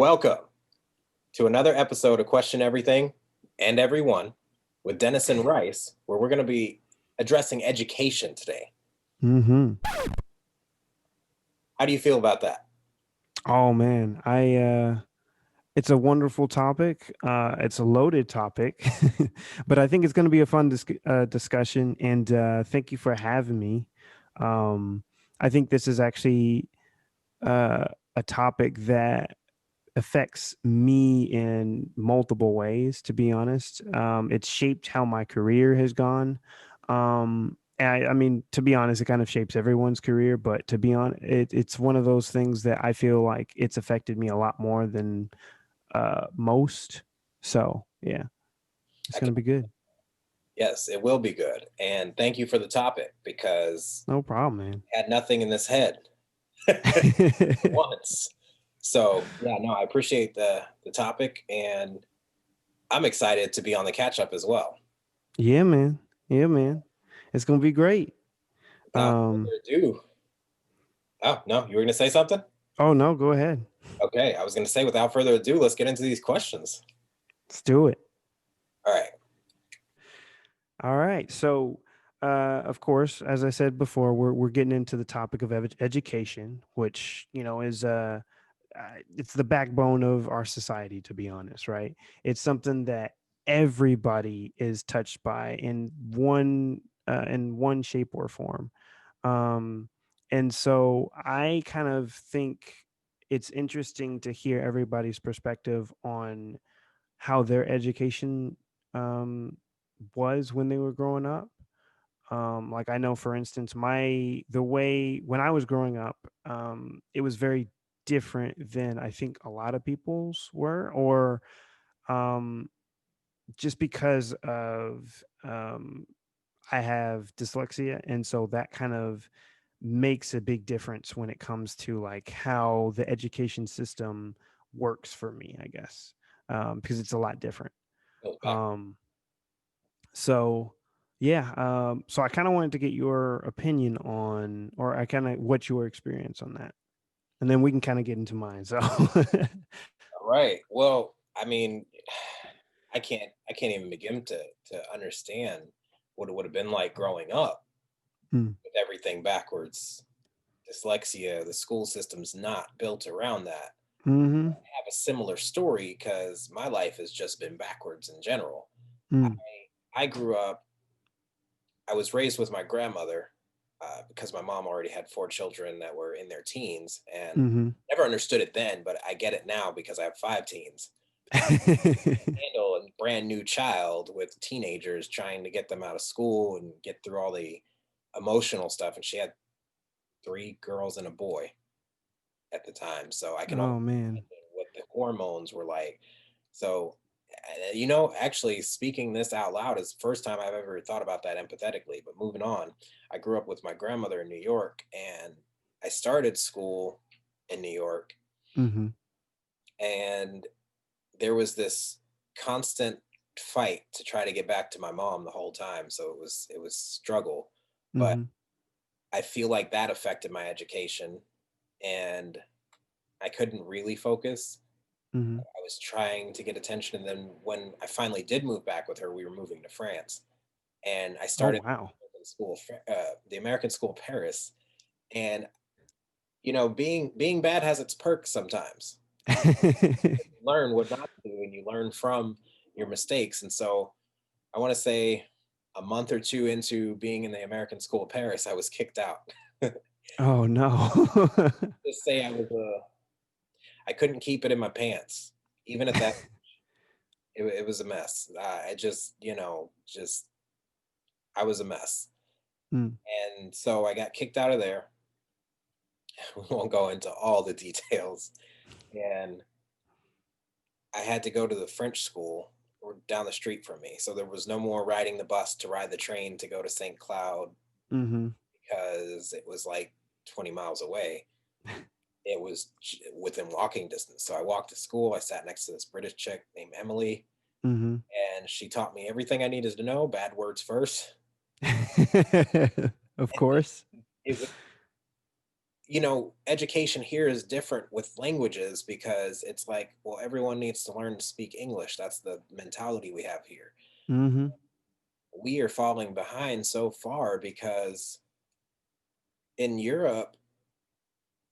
Welcome to another episode of Question Everything and Everyone with Denison Rice, where we're going to be addressing education today. Mm-hmm. How do you feel about that? Oh man, I it's a wonderful topic. It's a loaded topic, but I think it's going to be a fun discussion. And thank you for having me. Um, I think this is actually a topic that affects me in multiple ways. To be honest, it's shaped how my career has gone. I mean, to be honest, it kind of shapes everyone's career, but to be honest, it's one of those things that I feel like it's affected me a lot more than most. So yeah, it's I gonna can, be good. yes, it will be good. And thank you for the topic because No problem, I had nothing in this head for man. once. So yeah, no, I appreciate the topic, and I'm excited to be on the catch up as well. Yeah, man. Yeah, man. It's gonna be great. Without Um, further ado, oh no, you were going to say something? oh no, go ahead. Okay, I was going to say without further ado, let's get into these questions. Let's do it. All right. All right. So, of course, as I said before, we're getting into the topic of education, which is it's the backbone of our society. To be honest, right? It's something that everybody is touched by in one shape or form. Um, and so, I kind of think it's interesting to hear everybody's perspective on how their education um, was when they were growing up. Like I know, for instance, the way when I was growing up, it was very different than I think a lot of people's were, or um, just because of I have dyslexia, and so that kind of makes a big difference when it comes to like how the education system works for me, I guess, because it's a lot different. Goes back. Um, so yeah, so I kind of wanted to get your opinion on, or I kind of what your experience on that, and then we can kind of get into mine. So, All right. Well, I mean, I can't even begin to understand what it would have been like growing up mm, with everything backwards. Dyslexia, the school system's not built around that. mm-hmm, I have a similar story because my life has just been backwards in general. mm, I grew up, I was raised with my grandmother because my mom already had four children that were in their teens, and mm-hmm. never understood it then, but I get it now because I have five teens. Handle a brand new child with teenagers trying to get them out of school and get through all the emotional stuff. And she had three girls and a boy at the time. So I can only Oh man. imagine what the hormones were like. So, actually speaking this out loud is the first time I've ever thought about that empathetically. But moving on, I grew up with my grandmother in New York, and I started school in New York, Mm-hmm, and there was this constant fight to try to get back to my mom the whole time. So it was struggle, but mm-hmm, I feel like that affected my education, and I couldn't really focus. mm-hmm. I was trying to get attention, and then when I finally did move back with her, we were moving to France, and I Oh started wow. the American School of Paris, and being bad has its perks sometimes. Learn what not to do, and you learn from your mistakes. And so I want to say a month or two into being in the American School of Paris, I was kicked out. Oh no. Just say I couldn't keep it in my pants. Even at that, it was a mess. I just, I was a mess. Mm, And so I got kicked out of there. We won't go into all the details. And I had to go to the French school or down the street from me. So there was no more riding the bus to ride the train to go to St. Cloud mm-hmm. because it was like 20 miles away. It was within walking distance. So I walked to school. I sat next to this British chick named Emily, Mm-hmm. and she taught me everything I needed to know, bad words first. Of And then course. it was, education here is different with languages because it's like, well, everyone needs to learn to speak English. That's the mentality we have here. Mhm. We are falling behind so far because in Europe,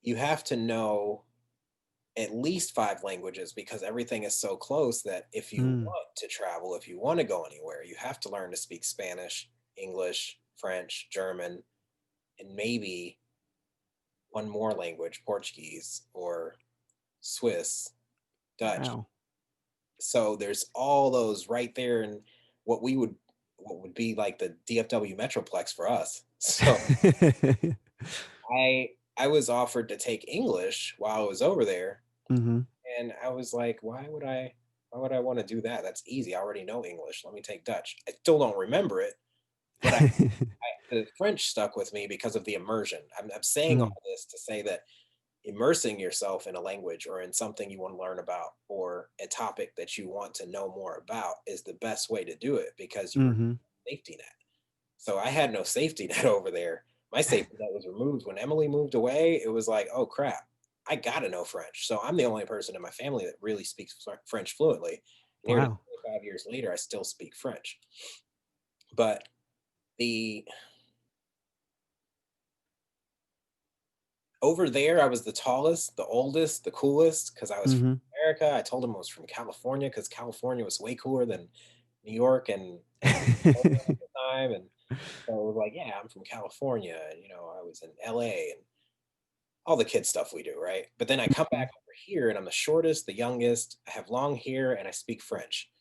you have to know at least 5 languages because everything is so close that if you Mm. want to travel, if you want to go anywhere, you have to learn to speak Spanish, English, French, German, and maybe one more language, Portuguese or Swiss, Dutch. Wow. So there's all those right there in what we would what would be like the DFW Metroplex for us. So I was offered to take English while I was over there, Mhm. and I was like, why would I want to do that? That's easy. I already know English. Let me take Dutch. I still don't remember it, but the French stuck with me because of the immersion. I'm saying Mm. all this to say that immersing yourself in a language or in something you want to learn about or a topic that you want to know more about is the best way to do it because you Mhm. safety net. So I had no safety net over there. My safety net was removed when Emily moved away. It was like, oh crap, I gotta know French. So I'm the only person in my family that really speaks French fluently. And here, Wow. 25 years later, I still speak French. But the over there, I was the tallest, the oldest, the coolest because I was from Mhm. America. I told him I was from California because California was way cooler than New York and at the time. And so I was like, yeah, I'm from California. And, I was in LA and all the kid stuff we do, right? But then I come back Mhm. over here and I'm the shortest, the youngest. I have long hair and I speak French.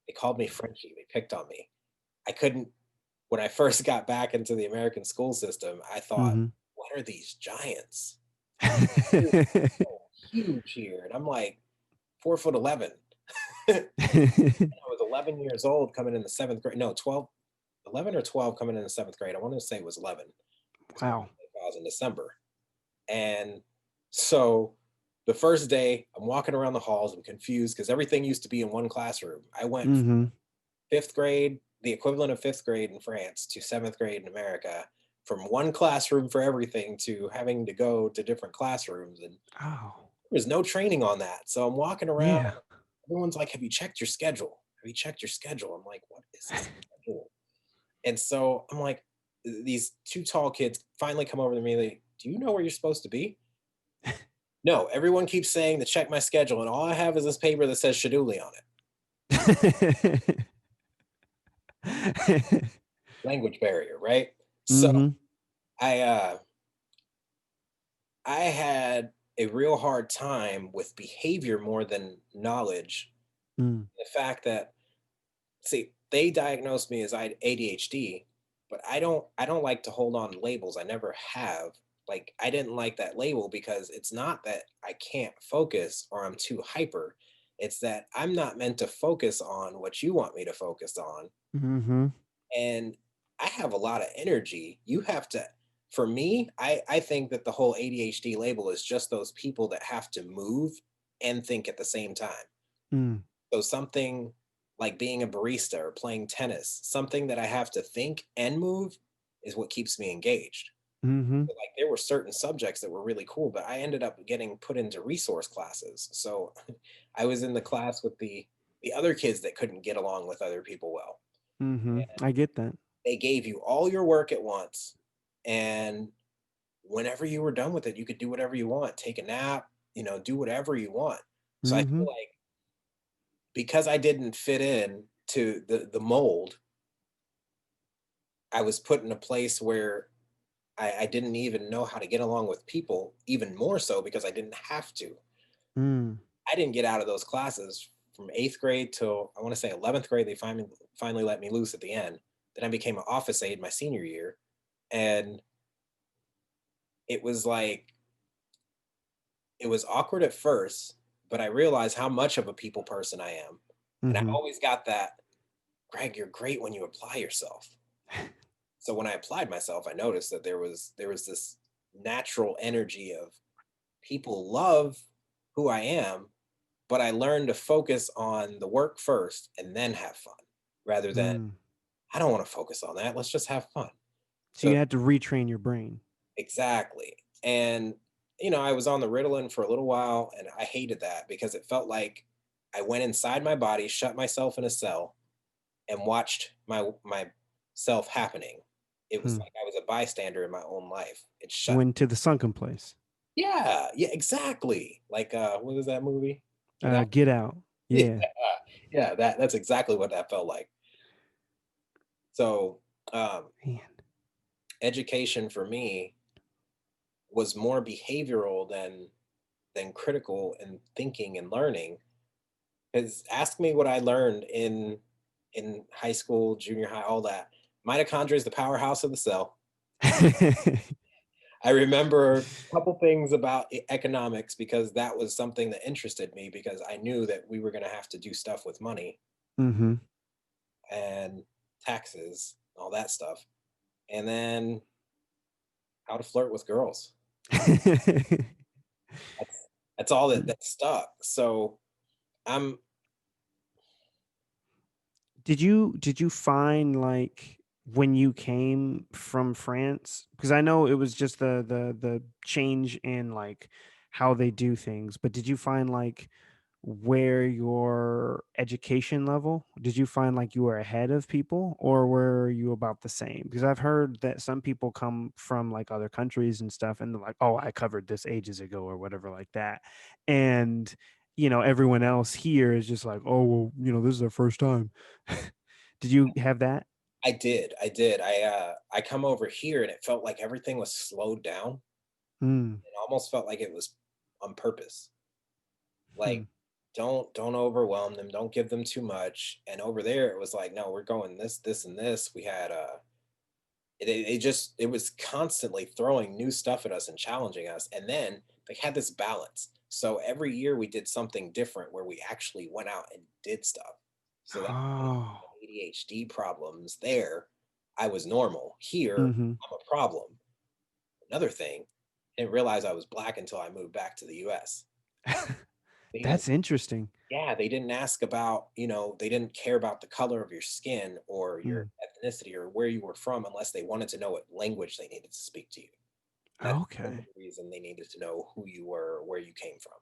They called me Frenchie. They picked on me. I couldn't, when I first got back into the American school system, I thought, Mhm. what are these giants? They're so huge here. And I'm like 4 foot 11. I was 11 years old coming in the seventh grade. No, 12, 11 or 12 coming in the seventh grade. I want to say it was 11 because my Wow. birthday was in December. And so the first day, I'm walking around the halls. I'm confused because everything used to be in one classroom. I went from Mhm. fifth grade, the equivalent of fifth grade in France, to seventh grade in America, from one classroom for everything to having to go to different classrooms. And Oh. there was no training on that. So I'm walking around. Yeah. Everyone's like, have you checked your schedule? Have you checked your schedule? I'm like, what is this schedule? And so I'm like, these two tall kids finally come over to me. They, do you know where you're supposed to be? No, everyone keeps saying to check my schedule, and all I have is this paper that says Shaduli on it. Language barrier, right? So Mhm. I uh I had a real hard time with behavior more than knowledge. Mm. The fact that see, they diagnosed me as I ADHD, but I don't like to hold on to labels. I never have. Like I didn't like that label because it's not that I can't focus or I'm too hyper. It's that I'm not meant to focus on what you want me to focus on. Mhm. And I have a lot of energy. You have to for me, I think that the whole ADHD label is just those people that have to move and think at the same time. Mm. So something like being a barista or playing tennis, something that I have to think and move is what keeps me engaged. Mhm. But, like there were certain subjects that were really cool, but I ended up getting put into resource classes. So I was in the class with the other kids that couldn't get along with other people well. Mhm. I get that. They gave you all your work at once, and whenever you were done with it, you could do whatever you want, take a nap, do whatever you want. So I feel Mhm. like because I didn't fit in to the mold, I was put in a place where I didn't even know how to get along with people, even more so because I didn't have to. Mm. I didn't get out of those classes from eighth grade till I want to say 11th grade. They finally let me loose at the end. Then I became an office aide my senior year. And it was like, it was awkward at first, but I realized how much of a people person I am. And I Mhm. always got that, Greg, you're great when you apply yourself. So when I applied myself, I noticed that there was this natural energy of people love who I am, but I learned to focus on the work first and then have fun rather than Mm. I don't want to focus on that. Let's just have fun. So you So had to retrain your brain. exactly. And I was on the Ritalin for a little while, and I hated that because it felt like I went inside my body, shut myself in a cell, and watched myself happening. It was Hmm. like I was a bystander in my own life. It You shut. went to the sunken place. Yeah, yeah, exactly. Like, what was that movie? Get Out? Get out. Yeah, Yeah. yeah, that's exactly what that felt like. So, um, Man. education for me was more behavioral than critical and thinking and learning. Because ask me what I learned in high school, junior high, all that. Mitochondria is the powerhouse of the cell. I remember a couple things about economics because that was something that interested me because I knew that we were going to have to do stuff with money Mm-hmm. and taxes, all that stuff. And then how to flirt with girls. That's all that stuck. So I'm Did you find like when you came from France, because I know it was just the change in like how they do things, but did you find like where your education level, did you find like you were ahead of people or were you about the same? Because I've heard that some people come from like other countries and stuff and they're like, oh, I covered this ages ago or whatever like that. And everyone else here is just like, oh, well, this is their first time. Did you have that? I did. I come over here and it felt like everything was slowed down. Mm, It almost felt like it was on purpose. hmm. Like, don't overwhelm them, don't give them too much. And over there, it was like, no, we're going this, and this. We had it was constantly throwing new stuff at us and challenging us. And then they had this balance. So every year we did something different where we actually went out and did stuff. So that Oh. ADHD problems there, I was normal. Here, Hmm. I'm a problem. Another thing, I didn't realize I was black until I moved back to the US. They didn't That's interesting. Yeah, they didn't ask about, they didn't care about the color of your skin or your Mm. ethnicity or where you were from unless they wanted to know what language they needed to speak to you. That's the only Okay. reason they needed to know who you were or where you came from.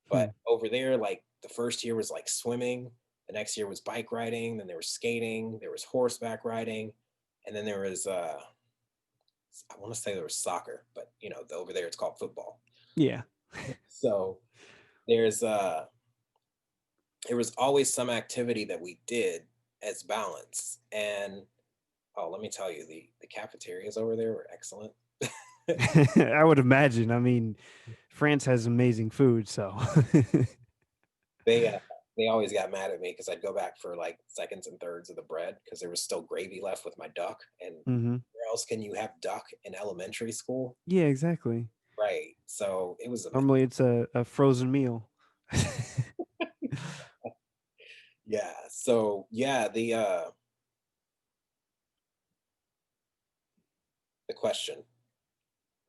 Hmm. But over there, like the first year was like swimming, the next year was bike riding, then there was skating, there was horseback riding, and then there was I want to say there was soccer, but over there it's called football. Yeah. So there's there was always some activity that we did as balance. And oh, let me tell you, the cafeterias over there were excellent. I would imagine. I mean, France has amazing food, so. They they always got mad at me because I'd go back for like seconds and thirds of the bread because there was still gravy left with my duck. And Hmm. where else can you have duck in elementary school? Yeah, exactly. Right. So it was amazing. Normally, it's a frozen meal. Yeah. So yeah, the question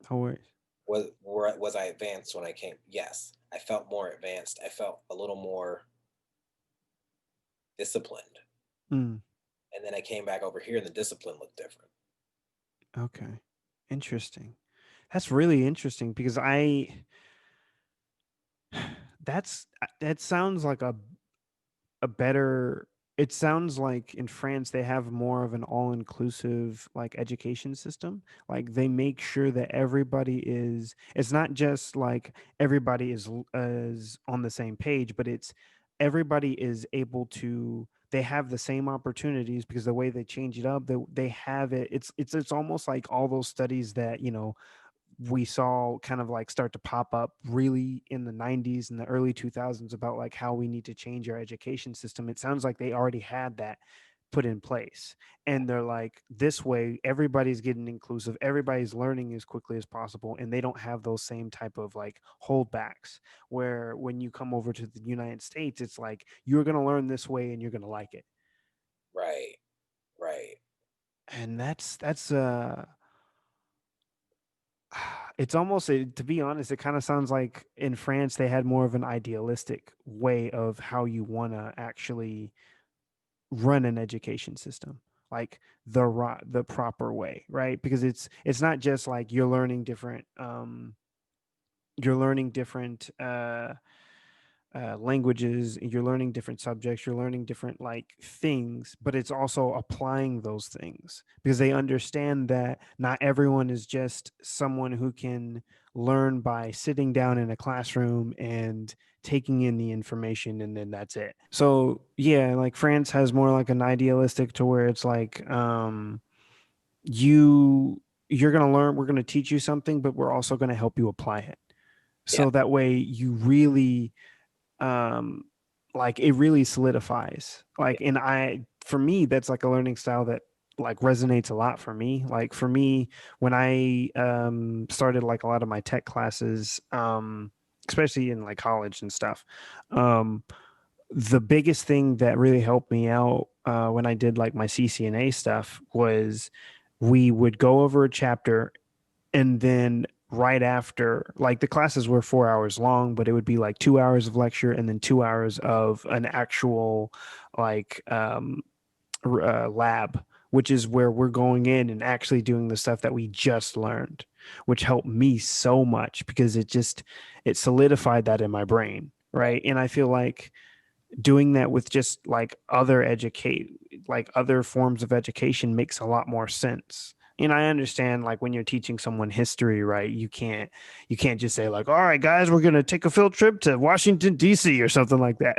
No worries. was I advanced when I came? Yes, I felt more advanced. I felt a little more disciplined. Mm, And then I came back over here and the discipline looked different. okay, interesting. That's really interesting because I. That sounds like a better, it sounds like in France they have more of an all-inclusive like education system. Like they make sure that everybody is, it's not just like everybody is on the same page, but it's everybody is able to, they have the same opportunities because the way they change it up, they have it, it's almost like all those studies that we saw kind of like start to pop up really in the 90s and the early 2000s about like how we need to change our education system. It sounds like they already had that put in place, and they're like, this way everybody's getting inclusive, everybody's learning as quickly as possible, and they don't have those same type of like holdbacks where when you come over to the United States it's like you're going to learn this way and you're going to like it. Right, right. And that's it's almost to be honest, it kind of sounds like in France they had more of an idealistic way of how you want to actually run an education system, like the proper way, right? Because it's not just like you're learning different you're learning different languages, you're learning different subjects, you're learning different like things, but it's also applying those things because they understand that not everyone is just someone who can learn by sitting down in a classroom and taking in the information and then that's it. So yeah, like France has more like an idealistic to where it's like you you're going to learn, we're going to teach you something, but we're also going to help you apply it. Yeah. So that way you really um like it really solidifies Yeah. like, and I for me that's like a learning style that like resonates a lot for me. Like for me, when I started like a lot of my tech classes, especially in like college and stuff, um the biggest thing that really helped me out when I did like my CCNA stuff was we would go over a chapter, and then right after, like the classes were 4 hours long, but it would be like 2 hours of lecture and then 2 hours of an actual like lab, which is where we're going in and actually doing the stuff that we just learned, which helped me so much because it solidified that in my brain, right? And I feel like doing that with just like other forms of education makes a lot more sense. And I understand like when you're teaching someone history, right? You can't just say like, all right, guys, we're gonna take a field trip to Washington, DC or something like that.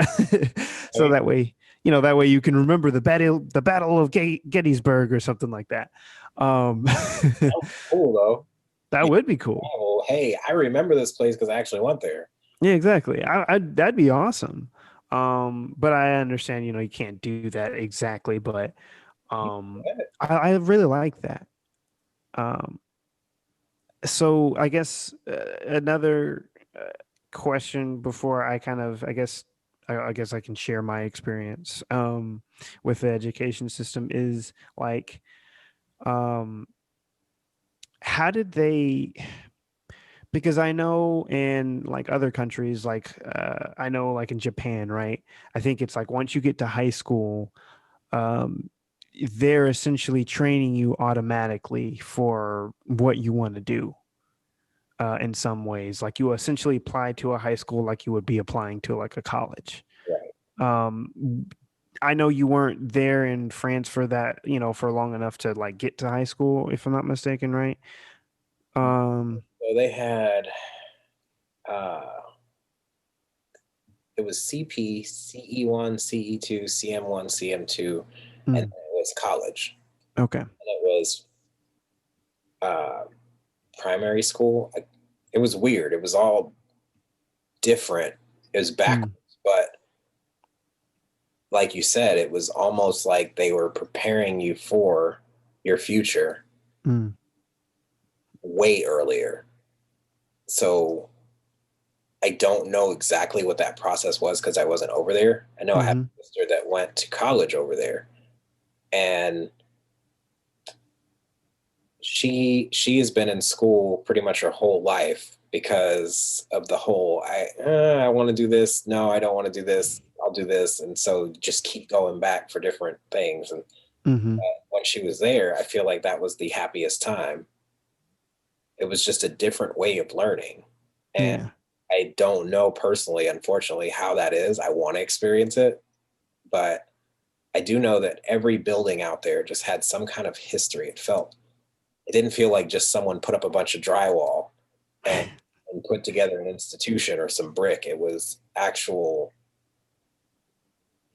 So Right? that way, that way you can remember the Battle of Gettysburg or something like that. Um That was cool though. that Yeah. would be cool. Well, hey, I remember this place because I actually went there. Yeah, exactly. I that'd be awesome. But I understand, you can't do that exactly, but You um went. I really like that. Um so I guess another question before I kind of I guess I can share my experience with the education system is like um how did they, because I know in like other countries, like I know like in Japan, right? I think it's like once you get to high school, um, they're essentially training you automatically for what you want to do. In some ways, like you essentially apply to a high school like you would be applying to like a college. Right. Um, I know you weren't there in France for that, for long enough to like get to high school, if I'm not mistaken, right? Um, So they had uh it was CP, CE1, CE2, CM1, CM2, and mm, then it was college. okay. And it was uh primary school. It was weird. It was all different. It was Mm, backwards, but like you said, it was almost like they were preparing you for your future mm, way earlier. So I don't know exactly what that process was because I wasn't over there. I know I have mm-hmm, a sister that went to college over there, and she has been in school pretty much her whole life because of the whole I want to do this. No, I don't want to do this. I'll do this, and so just keep going back for different things. And mm-hmm. when she was there, I feel like that was the happiest time. It was just a different way of learning, and Yeah, I don't know personally, unfortunately, how that is. I want to experience it, but I do know that every building out there just had some kind of history. It didn't feel like just someone put up a bunch of drywall and, and put together an institution or some brick. It was actual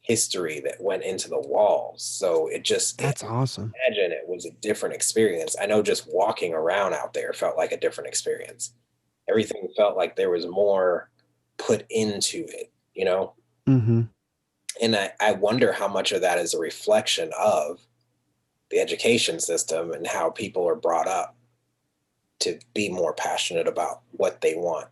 history that went into the walls. So that's awesome. imagine it was a different experience. I know just walking around out there felt like a different experience. Everything felt like there was more put into it, you know? Mm-hmm. And I wonder how much of that is a reflection of the education system and how people are brought up to be more passionate about what they want.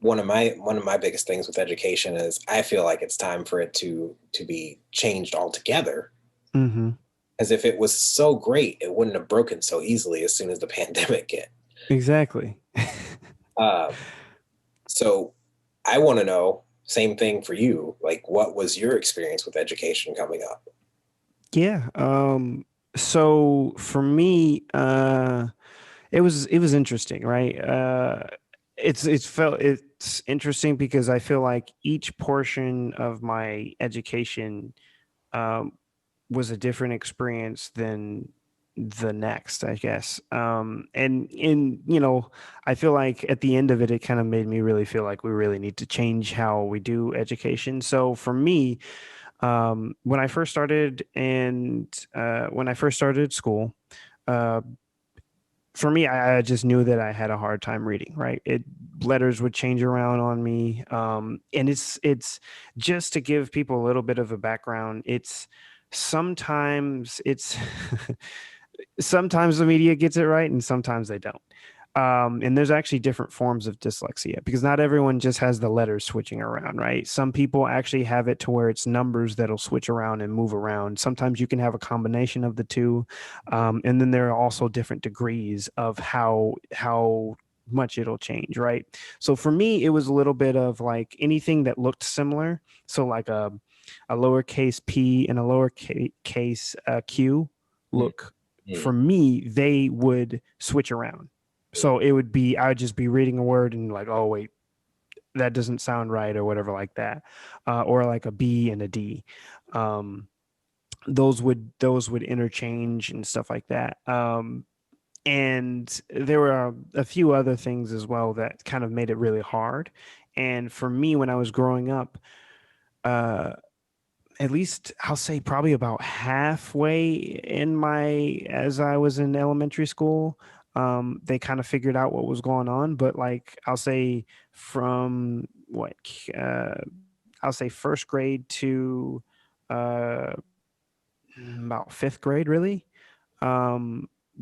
One of my biggest things with education is I feel like it's time for it to be changed altogether. Mm-hmm. As if it was so great, it wouldn't have broken so easily as soon as the pandemic hit. Exactly. Um, so I want to know, same thing for you. Like, what was your experience with education coming up? Yeah. So for me, it was interesting, right? it's interesting because I feel like each portion of my education um, was a different experience than the next, I guess. And in, I feel like at the end of it, it kind of made me really feel like we really need to change how we do education. So for me, when I first started school, uh, for me, I just knew that I had a hard time reading, right? Letters would change around on me. And it's just to give people a little bit of a background. It's sometimes the media gets it right and sometimes they don't. And there's actually different forms of dyslexia because not everyone just has the letters switching around, right? Some people actually have it to where it's numbers that'll switch around and move around. Sometimes you can have a combination of the two. And then there are also different degrees of how much it'll change, right? So for me, it was a little bit of like anything that looked similar. So like a lowercase p and a lowercase q Mm, look mm, for me, they would switch around. mm. So it would be, I would just be reading a word and like, oh, wait, that doesn't sound right or whatever like that. Or like a B and a D. Um, those would interchange and stuff like that. And there were a few other things as well that kind of made it really hard. And for me, when I was growing up, uh, at least I'll say probably about halfway as I was in elementary school, they kind of figured out what was going on. But like I'll say from uh, I'll say first grade to uh, about fifth grade, really,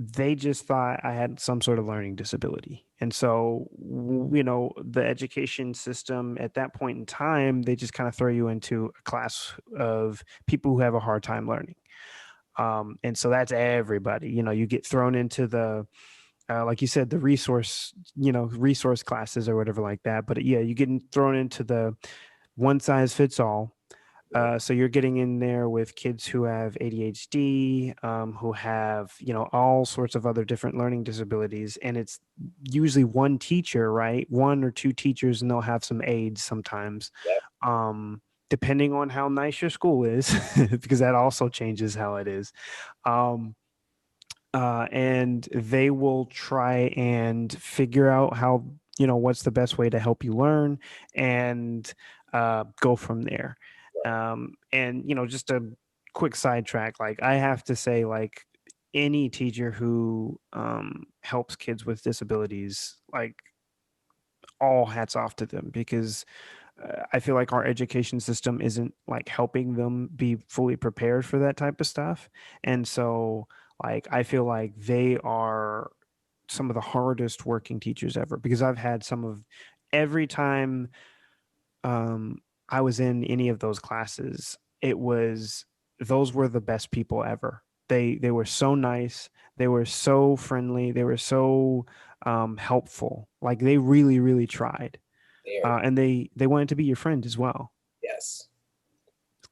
they just thought I had some sort of learning disability. And so, the education system at that point in time, they just kind of throw you into a class of people who have a hard time learning. And so that's everybody. You get thrown into like you said, the resource classes or whatever like that. But yeah, you get thrown into the one size fits all. Mm. So you're getting in there with kids who have ADHD, who have, all sorts of other different learning disabilities. And it's usually one teacher, right? One or two teachers, and they'll have some aides sometimes, Yep. um, depending on how nice your school is, because that also changes how it is. Um, and they will try and figure out what's the best way to help you learn and go from there. And just a quick sidetrack, like I have to say, like any teacher who helps kids with disabilities, like all hats off to them because I feel like our education system isn't like helping them be fully prepared for that type of stuff. And so, like, I feel like they are some of the hardest working teachers ever because I've had every time I was in any of those classes, those were the best people ever. They were so nice, they were so friendly, they were so helpful. Like they really, really tried There. and they wanted to be your friend as well. Yes.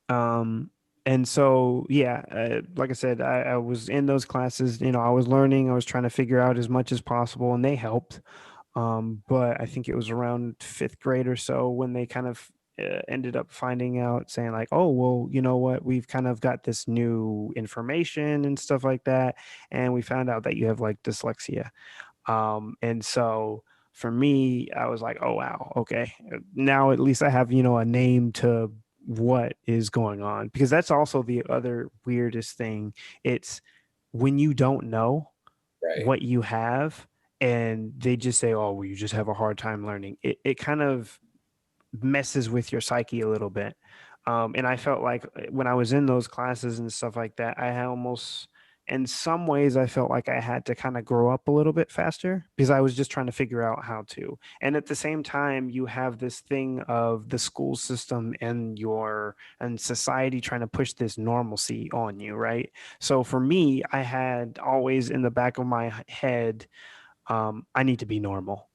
Um, and so yeah, like I said, I was in those classes. I was learning. I was trying to figure out as much as possible, and they helped. But I think it was around fifth grade or so when they kind of ended up finding out, saying like, "Oh, well, you know what? We've kind of got this new information and stuff like that, and we found out that you have like dyslexia." And so for me, I was like, oh, wow, okay. Now at least I have, a name to what is going on because that's also the other weirdest thing. It's when you don't know Right. what you have and they just say, oh, well, you just have a hard time learning. It kind of messes with your psyche a little bit. And I felt like when I was in those classes and stuff like that, I had almost, in some ways, I felt like I had to kind of grow up a little bit faster because I was just trying to figure out how to. And at the same time, you have this thing of the school system and society trying to push this normalcy on you, right? So for me, I had always in the back of my head, I need to be normal.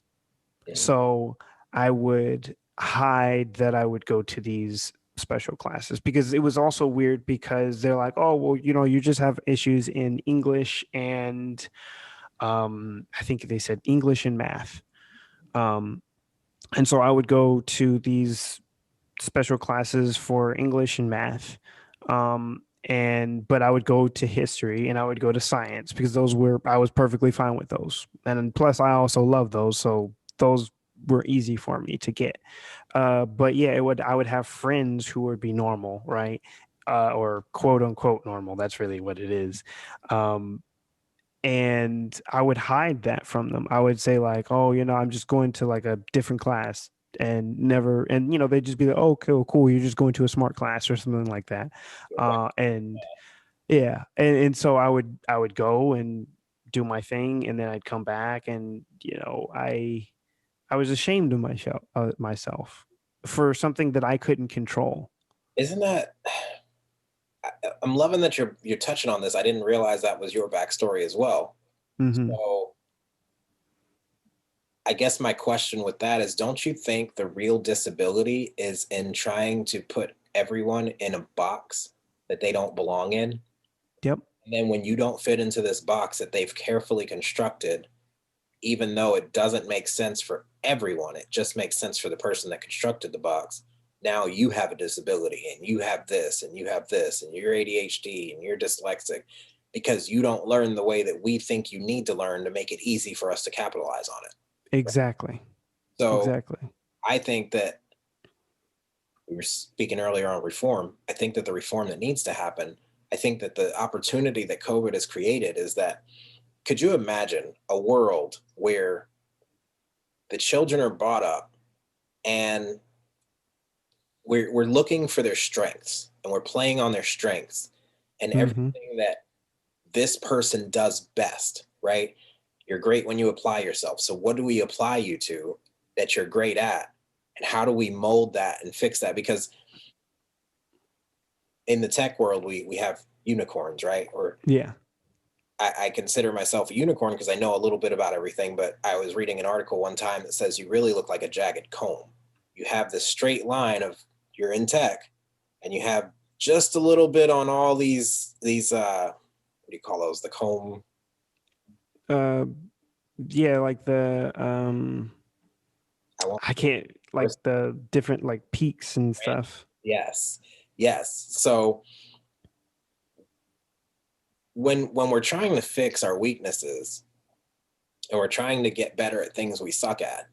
Mm. So I would hide that I would go to these special classes because it was also weird because they're like, oh, well, you just have issues in English and I think they said English and math. Um, and so I would go to these special classes for English and math. And but I would go to history and I would go to science because those were I was perfectly fine with those. And then plus I also love those, so those were easy for me to get. But yeah, it would I would have friends who would be normal, right? Or quote unquote normal. That's really what it is. Um, and I would hide that from them. I would say like, "Oh, I'm just going to like a different class," and never, and they'd just be like, "Oh, cool, you're just going to a smart class or something like that." Right. And yeah, and so I would go and do my thing, and then I'd come back, and I was ashamed of myself for something that I couldn't control. Isn't that I'm loving that you're touching on this. I didn't realize that was your backstory as well. Hmm. So I guess my question with that is, don't you think the real disability is in trying to put everyone in a box that they don't belong in? Yep. And then when you don't fit into this box that they've carefully constructed, even though it doesn't make sense for everyone, it just makes sense for the person that constructed the box. Now you have a disability and you have this and you have this and you're ADHD and you're dyslexic because you don't learn the way that we think you need to learn to make it easy for us to capitalize on it. Exactly. So Exactly. I think that we were speaking earlier on reform. I think that the reform that needs to happen, I think that the opportunity that COVID has created is that could you imagine a world where the children are brought up and we're looking for their strengths and we're playing on their strengths and Hmm. everything that this person does best, right? You're great when you apply yourself. So what do we apply you to that you're great at? And how do we mold that and fix that? Because in the tech world, we have unicorns, right? Or Yeah. I consider myself a unicorn because I know a little bit about everything, but I was reading an article one time that says you really look like a jagged comb. You have this straight line of you're in tech, and you have just a little bit on all these what do you call those? The comb. Uh, yeah, like I won't. I can't like the different like peaks and stuff. Yes, yes. So when we're trying to fix our weaknesses and we're trying to get better at things we suck at,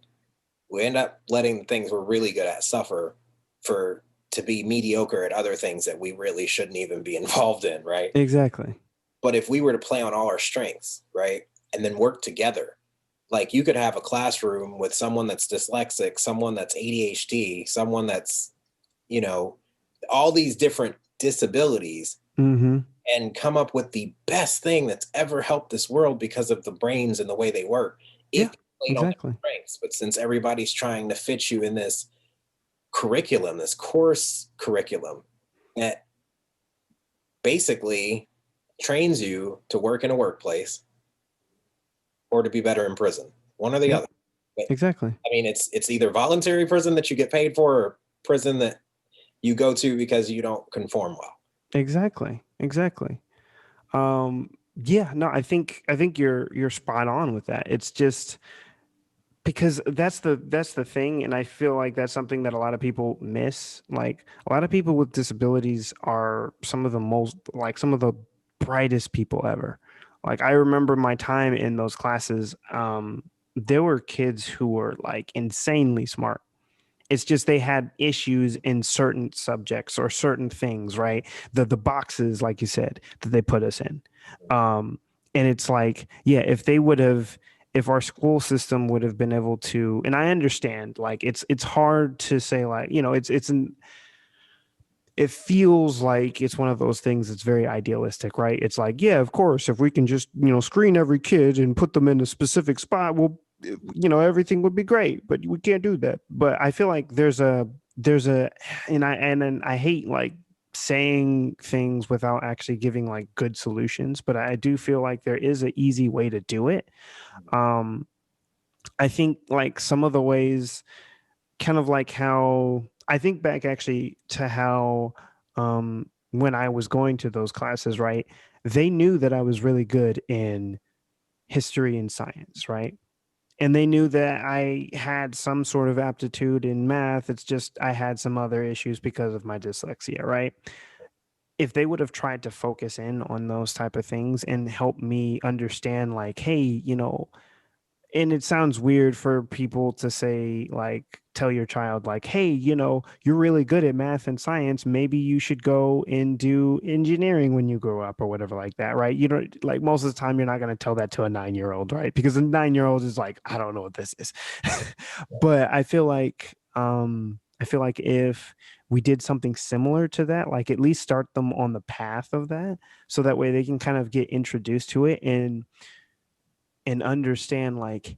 we end up letting the things we're really good at suffer for to be mediocre at other things that we really shouldn't even be involved in, right? Exactly. But if we were to play on all our strengths, right, and then work together, like you could have a classroom with someone that's dyslexic, someone that's ADHD, someone that's, you know, all these different disabilities Hmm. and come up with the best thing that's ever helped this world because of the brains and the way they work if Yeah, you played on their exactly. strengths. But since everybody's trying to fit you in this curriculum, this course curriculum that basically trains you to work in a workplace or to be better in prison, one or the Yep, other. But exactly. I mean, it's either voluntary prison that you get paid for or prison that you go to because you don't conform well. Exactly. Exactly. Um, yeah, no, I think you're spot on with that. It's just because that's the thing, and I feel like that's something that a lot of people miss. Like a lot of people with disabilities are some of the brightest people ever. Like I remember my time in those classes, there were kids who were like insanely smart. It's just they had issues in certain subjects or certain things, right? The boxes, like you said, that they put us in. Um, and it's like, yeah, if our school system would have been able to, and I understand, like it's hard to say, like, it feels like it's one of those things that's very idealistic, right? It's like, yeah, of course, if we can just, screen every kid and put them in a specific spot, well, everything would be great, but we can't do that. But I feel like there's a, and I hate like saying things without actually giving like good solutions, but I do feel like there is an easy way to do it. Um, I think like some of the ways kind of like how I think back actually to how when I was going to those classes, right? They knew that I was really good in history and science, right? and they knew that I had some sort of aptitude in math. It's just I had some other issues because of my dyslexia, right? If they would have tried to focus in on those type of things and help me understand, like, hey, and it sounds weird for people to say, like, tell your child, like, hey, you're really good at math and science, maybe you should go and do engineering when you grow up or whatever, like that, right? You don't, like, most of the time you're not going to tell that to a 9-year old, right? Because a 9-year old is like, I don't know what this is. But I feel like if we did something similar to that, like at least start them on the path of that, so that way they can kind of get introduced to it and understand, like,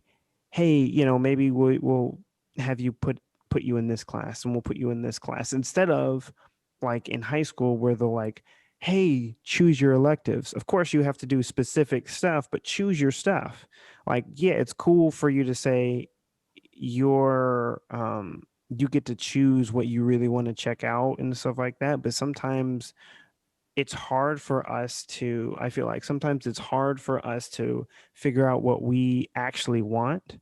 hey, maybe we'll have you put you in this class, and we'll put you in this class, instead of like in high school where they're like, hey, choose your electives. Of course you have to do specific stuff, but choose your stuff. Like, yeah, it's cool for you to say your you get to choose what you really want to check out and stuff like that, but sometimes it's hard for us to I feel like sometimes it's hard for us to figure out what we actually want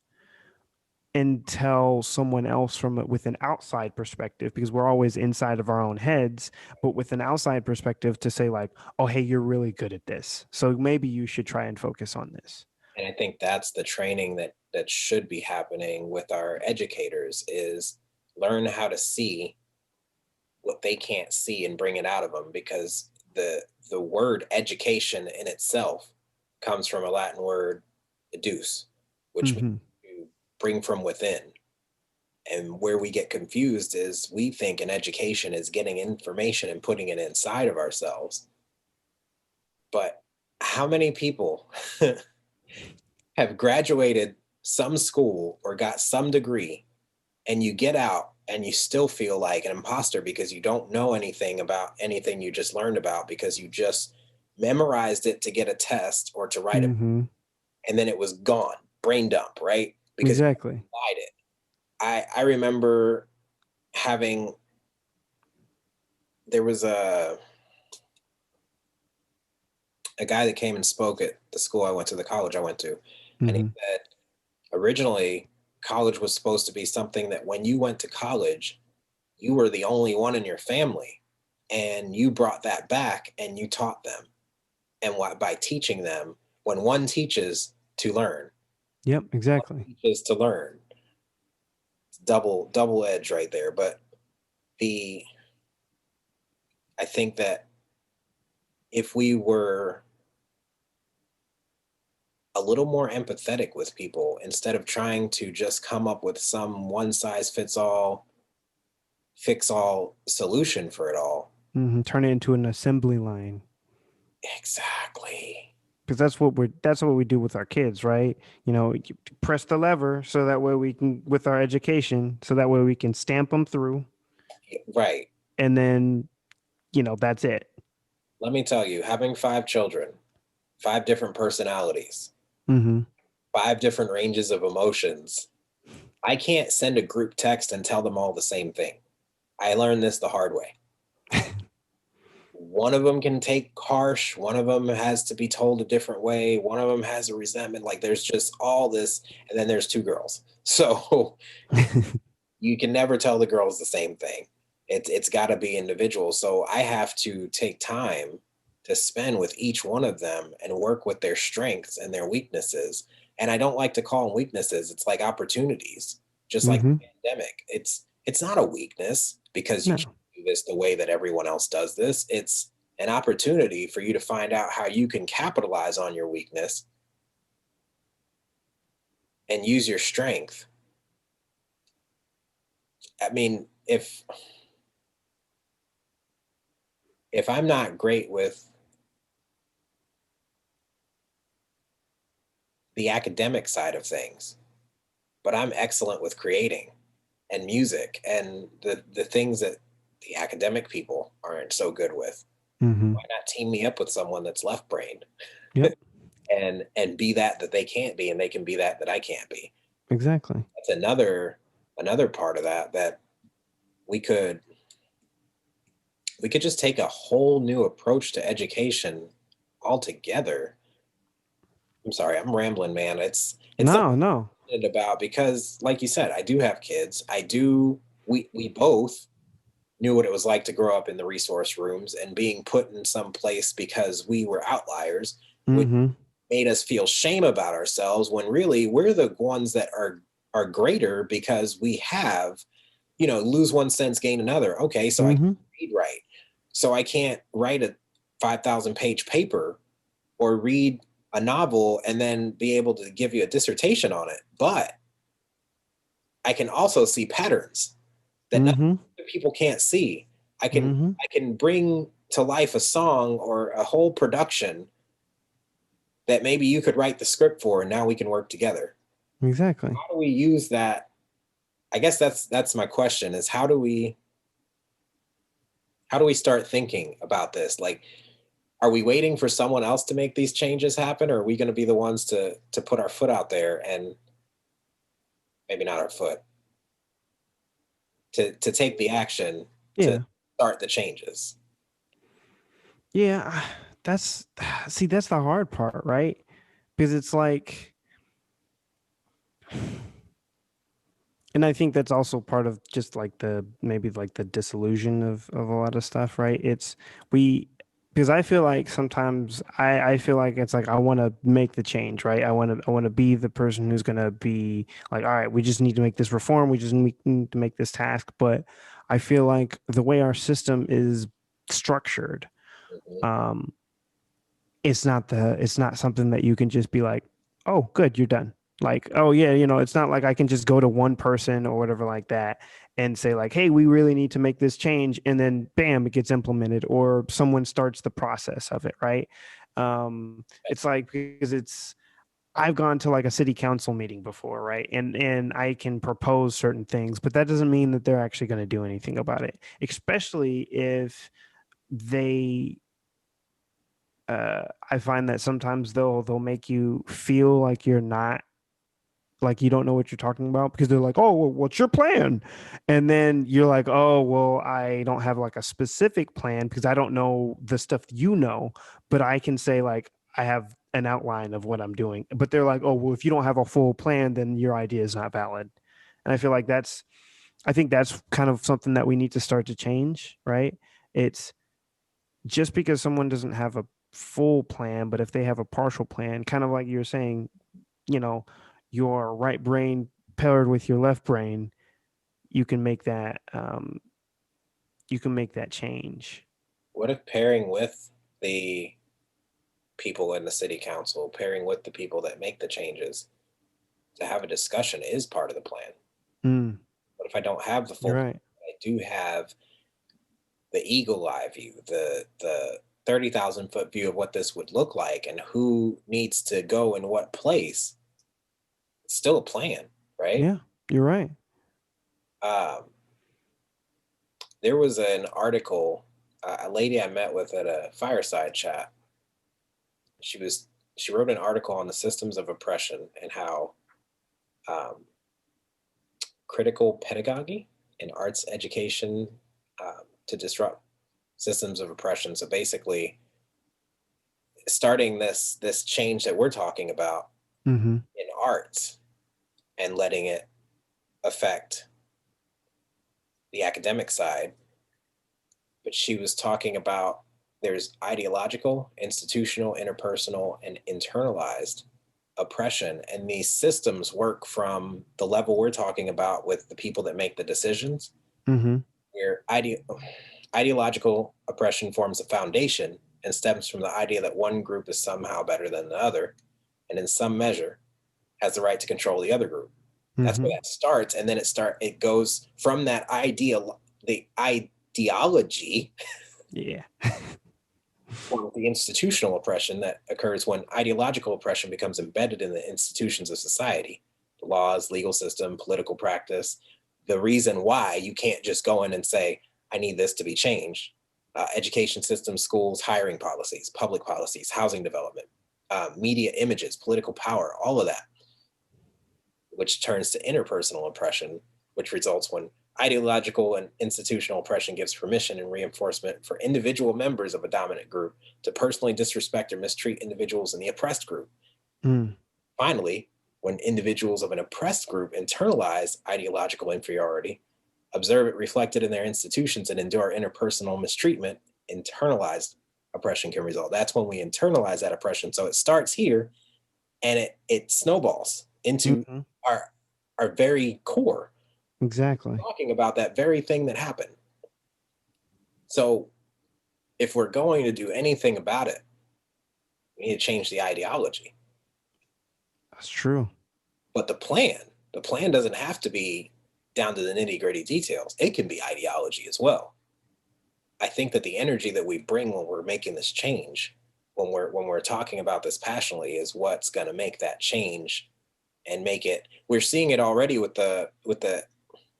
and tell someone else with an outside perspective, because we're always inside of our own heads, but with an outside perspective to say, like, oh, hey, you're really good at this, so maybe you should try and focus on this. And I think that's the training that should be happening with our educators is learn how to see what they can't see and bring it out of them, because the word education in itself comes from a Latin word educe, which means Hmm. to bring from within. And where we get confused is we think an education is getting information and putting it inside of ourselves. But how many people have graduated some school or got some degree, and you get out and you still feel like an imposter because you don't know anything about anything you just learned about, because you just memorized it to get a test or to write a, Hmm. and then it was gone, brain dump, right? Because you Exactly. applied it. I remember having, there was a guy that came and spoke at the school I went to, the college I went to, and he Hmm. said originally college was supposed to be something that when you went to college, you were the only one in your family, and you brought that back and you taught them. And what, by teaching them, when one teaches to learn, Yep, one exactly. teaches to learn. It's double edge right there. But the I think that if we were a little more empathetic with people instead of trying to just come up with some one size fits all, fix all solution for it all. Turn it into an assembly line, Exactly. because that's what we do with our kids, right? You press the lever so that way we can, with our education, so that way we can stamp them through, Right. and then that's it. Let me tell you, having 5 children, 5 different personalities, Hmm. 5 different ranges of emotions, I can't send a group text and tell them all the same thing. I learned this the hard way. One of them can take harsh, one of them has to be told a different way, one of them has a resentment. Like there's just all this, and then there's 2 girls. So you can never tell the girls the same thing. It's got to be individual. So I have to take time to spend with each one of them and work with their strengths and their weaknesses. And I don't like to call them weaknesses. It's like opportunities, just like Hmm. the pandemic. It's not a weakness because you can't No. do this the way that everyone else does this. It's an opportunity for you to find out how you can capitalize on your weakness and use your strength. I mean, if I'm not great with the academic side of things, but I'm excellent with creating and music and the things that the academic people aren't so good with. Hmm. Why not team me up with someone that's left brained Yep. and be that they can't be, and they can be that I can't be. Exactly. That's another part of that we could we could just take a whole new approach to education altogether. I'm sorry, I'm rambling, man. It's No, something no. I'm passionate about because, like you said, I do have kids. I do. We both knew what it was like to grow up in the resource rooms and being put in some place because we were outliers, which Mm-hmm. made us feel shame about ourselves when really we're the ones that are greater because we have, lose one sense, gain another. Okay, so I can Mm-hmm. read right. So I can't write a 5,000 page paper or read a novel and then be able to give you a dissertation on it. But I can also see patterns that Mm-hmm. other people can't see. I can Mm-hmm. I can bring to life a song or a whole production that maybe you could write the script for, and now we can work together. Exactly. How do we use that? I guess that's my question, is how do we start thinking about this? Like, are we waiting for someone else to make these changes happen, or are we going to be the ones to put our foot out there, and maybe not our foot, to take the action to Yeah. start the changes? Yeah. That's see, that's the hard part, right? Because it's like, and I think that's also part of just like the maybe like the disillusion of a lot of stuff, right? It's we because I feel like sometimes I feel like it's like I want to make the change, right? I want to be the person who's gonna be like, all right, we just need to make this reform, we just need to make this task. But I feel like the way our system is structured, Mhm. um, it's not something that you can just be like, oh, good, you're done. Like, oh yeah, it's not like I can just go to one person or whatever like that and say like, hey, we really need to make this change, and then bam, it gets implemented, or someone starts the process of it, right? It's like because it's I've gone to like a city council meeting before, right? And I can propose certain things, but that doesn't mean that they're actually going to do anything about it, especially if they I find that sometimes they'll make you feel like you're not like you don't know what you're talking about because they're like, "Oh, well, what's your plan?" And then you're like, "Oh, well, I don't have like a specific plan because I don't know the stuff you know, but I can say like I have an outline of what I'm doing." But they're like, "Oh, well, if you don't have a full plan, then your idea is not valid." And I feel like I think that's kind of something that we need to start to change, right? It's just because someone doesn't have a full plan, but if they have a partial plan, kind of like you were saying, you know, your right brain paired with your left brain, you can make that you can make that change. What if pairing with the people in the city council, pairing with the people that make the changes to have a discussion is part of the plan? Mm, What if I don't have the you're full plan? right. I do have the eagle eye view, the 30,000 foot view of what this would look like and who needs to go in what place. It's still a plan, right? Yeah, you're right. Um, there was an article, a lady I met with at a fireside chat. She was she wrote an article on the systems of oppression and how um, critical pedagogy and arts education to disrupt systems of oppression. So basically, starting this change that we're talking about Mm-hmm. in arts and letting it affect the academic side. But she was talking about there's ideological, institutional, interpersonal, and internalized oppression. And these systems work from the level we're talking about with the people that make the decisions, Mm-hmm. where ideological oppression forms a foundation and stems from the idea that one group is somehow better than the other, and in some measure has the right to control the other group. That's where Mm-hmm. that starts, and then it goes from that the ideology Yeah. or the institutional oppression that occurs when ideological oppression becomes embedded in the institutions of society, the laws, legal system, political practice. The reason why you can't just go in and say, I need this to be changed. Education systems, schools, hiring policies, public policies, housing development, media images, political power, all of that, which turns to interpersonal oppression, which results when ideological and institutional oppression gives permission and reinforcement for individual members of a dominant group to personally disrespect or mistreat individuals in the oppressed group. Mm. Finally, when individuals of an oppressed group internalize ideological inferiority, observe it reflected in their institutions, and endure interpersonal mistreatment, internalized oppression can result. That's when we internalize that oppression. So it starts here and it snowballs into Mhm. our our very core, Exactly. talking about that very thing that happened. So if we're going to do anything about it, we need to change the ideology. That's true. But the plan doesn't have to be down to the nitty gritty details. It can be ideology as well. I think that the energy that we bring when we're making this change, when we're talking about this passionately, is what's going to make that change and make it. We're seeing it already with the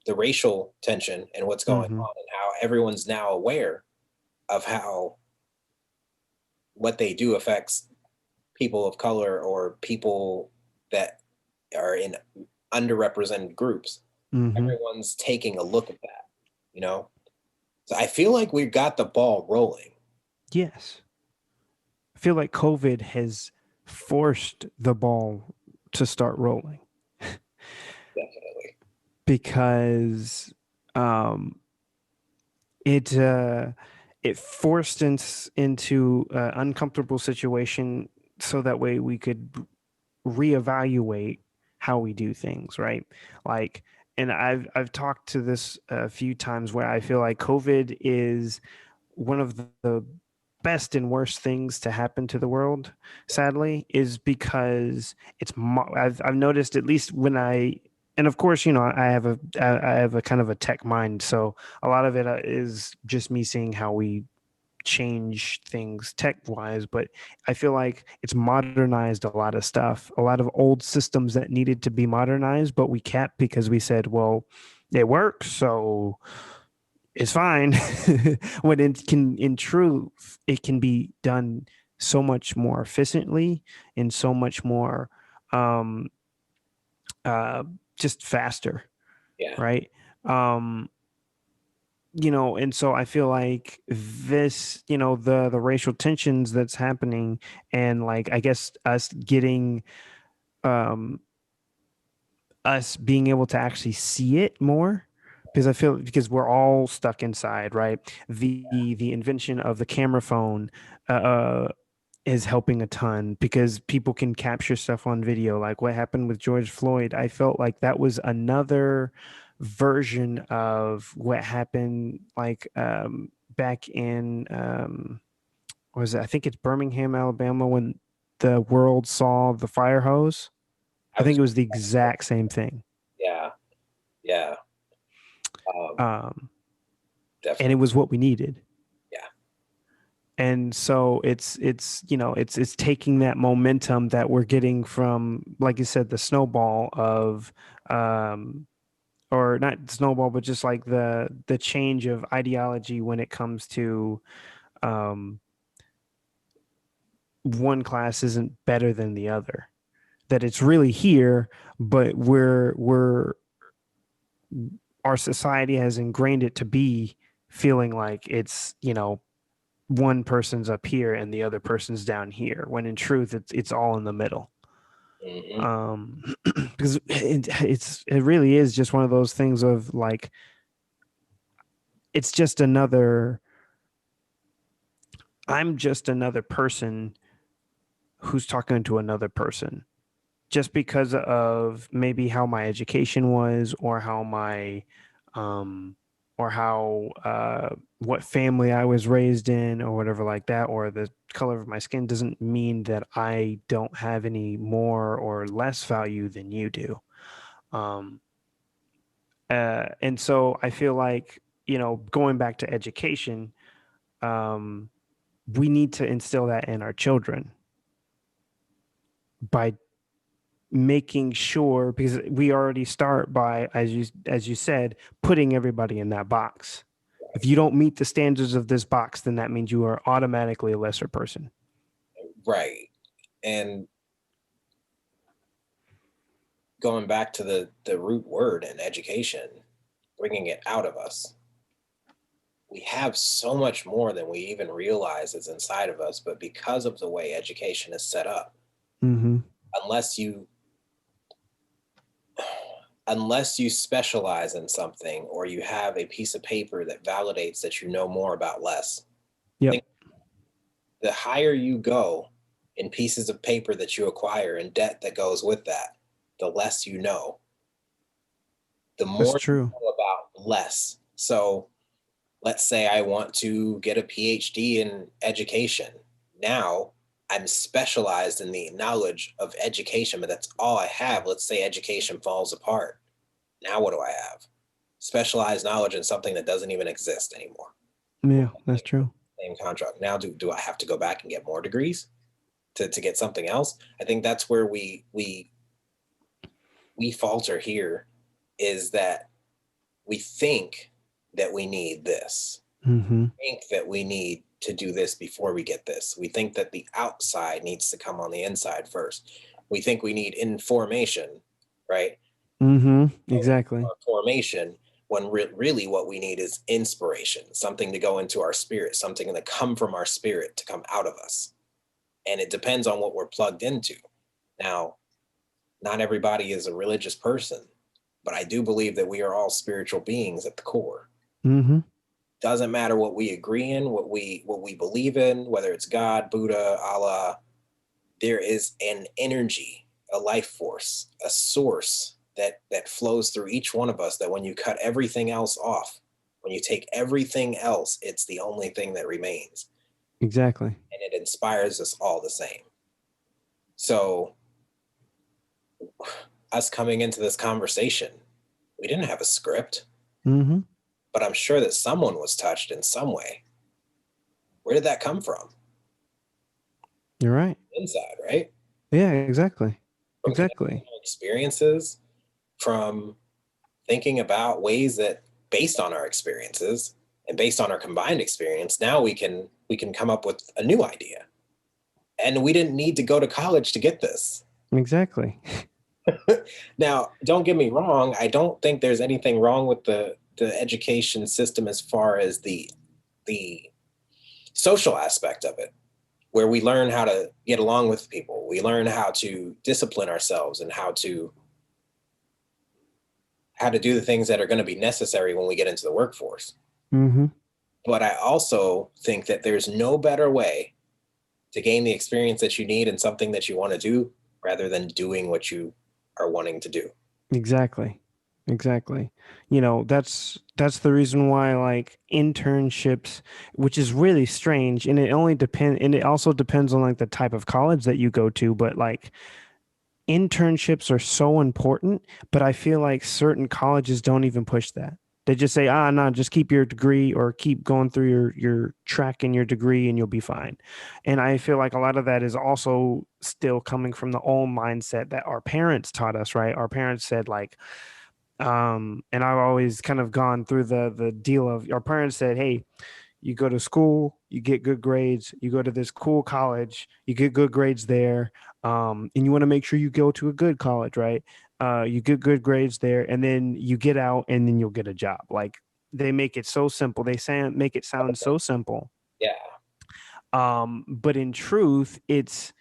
racial tension and what's going Mhm. on, and how everyone's now aware of how what they do affects people of color or people that are in underrepresented groups. Mhm. Everyone's taking a look at that, you know? So I feel like we got the ball rolling. Yes. I feel like COVID has forced the ball to start rolling Definitely. because um it it forced us into an uncomfortable situation so that way we could reevaluate how we do things, right? Like, and I've talked to this a few times where I feel like COVID is one of the best and worst things to happen to the world, sadly, is because I've noticed, at least when I, and of course, you know, I have a kind of a tech mind, so a lot of it is just me seeing how we change things tech wise, but I feel like it's modernized a lot of stuff, a lot of old systems that needed to be modernized, but we kept because we said, well, it works, so it's fine. When it can, in truth, it can be done so much more efficiently and so much more um, uh, just faster, Yeah. right? Um, you know, and so I feel like this, you know, the racial tensions that's happening, and like I guess um us being able to actually see it more, because I feel, because we're all stuck inside, right? The invention of the camera phone is helping a ton because people can capture stuff on video, like what happened with George Floyd. I felt like that was another version of what happened, like back in was it, I think it's Birmingham, Alabama, when the world saw the fire hose. I I think was it was the exact same thing. Yeah. Yeah. Um, Um, and it Definitely. was what we needed. Yeah. And so it's you know, it's taking that momentum that we're getting from, like you said, the snowball of um or not snowball, but just like the change of ideology when it comes to um one class isn't better than the other, that it's really here, but we're our society has ingrained it to be feeling like it's, you know, one person's up here and the other person's down here, when in truth it's all in the middle. Hmm. Because it really is just one of those things of like, it's just another, I'm just another person who's talking to another person, just because of maybe how my education was, or how my um or how what family I was raised in, or whatever like that, or the color of my skin doesn't mean that I don't have any more or less value than you do. Um and so I feel like, you know, going back to education, um we need to instill that in our children by making sure, because we already start by, as you said, putting everybody in that box. If you don't meet the standards of this box, then that means you are automatically a lesser person. Right. And going back to the root word in education, bringing it out of us. We have so much more than we even realize is inside of us, but because of the way education is set up, Mm-hmm. unless you unless you specialize in something or you have a piece of paper that validates that you know more about less. I Yep. think the higher you go in pieces of paper that you acquire and debt that goes with that, the less you know, the That's more you true. know about less. So let's say I want to get a PhD in education. Now I'm specialized in the knowledge of education, but that's all I have. Let's say education falls apart. Now what do I have? Specialized knowledge in something that doesn't even exist anymore. Yeah, that's true. Same contract. Now do I have to go back and get more degrees to get something else? I think that's where we falter here, is that we think that we need this. Mm-hmm. Think that we need to do this before we get this. We think that the outside needs to come on the inside first. We think we need information, right? Mm-hmm. Exactly. Formation, when really what we need is inspiration, something to go into our spirit, something to come from our spirit to come out of us. And it depends on what we're plugged into. Now, not everybody is a religious person, but I do believe that we are all spiritual beings at the core. Mm-hmm. Doesn't matter what we agree in, what we believe in, whether it's God, Buddha, Allah, there is an energy, a life force, a source that flows through each one of us, that when you cut everything else off, when you take everything else, it's the only thing that remains. Exactly. And it inspires us all the same. So us coming into this conversation, we didn't have a script, Mm-hmm. but I'm sure that someone was touched in some way. Where did that come from? You're right. Inside, right? Yeah, exactly. From connecting Exactly. our experiences, from thinking about ways that, based on our experiences and based on our combined experience, now we can come up with a new idea. And we didn't need to go to college to get this. Exactly. Now, don't get me wrong, I don't think there's anything wrong with the education system as far as the social aspect of it, where we learn how to get along with people. We learn how to discipline ourselves and how to do the things that are going to be necessary when we get into the workforce. Mm-hmm. But I also think that there's no better way to gain the experience that you need in something that you want to do, rather than doing what you are wanting to do. Exactly. Exactly. That's the reason why like internships, which is really strange, and it also depends on like the type of college that you go to, but like internships are so important, but I feel like certain colleges don't even push that. They just say, no, just keep your degree or keep going through your track in your degree and you'll be fine. And I feel like a lot of that is also still coming from the old mindset that our parents taught us, right? Our parents said like, and I've always kind of gone through the deal of our parents said, hey, you go to school, you get good grades, you go to this cool college, you get good grades there, and you want to make sure you go to a good college, right? You get good grades there, and then you get out, and then you'll get a job. Like they make it so simple. Make it sound so simple. Yeah. But in truth, it's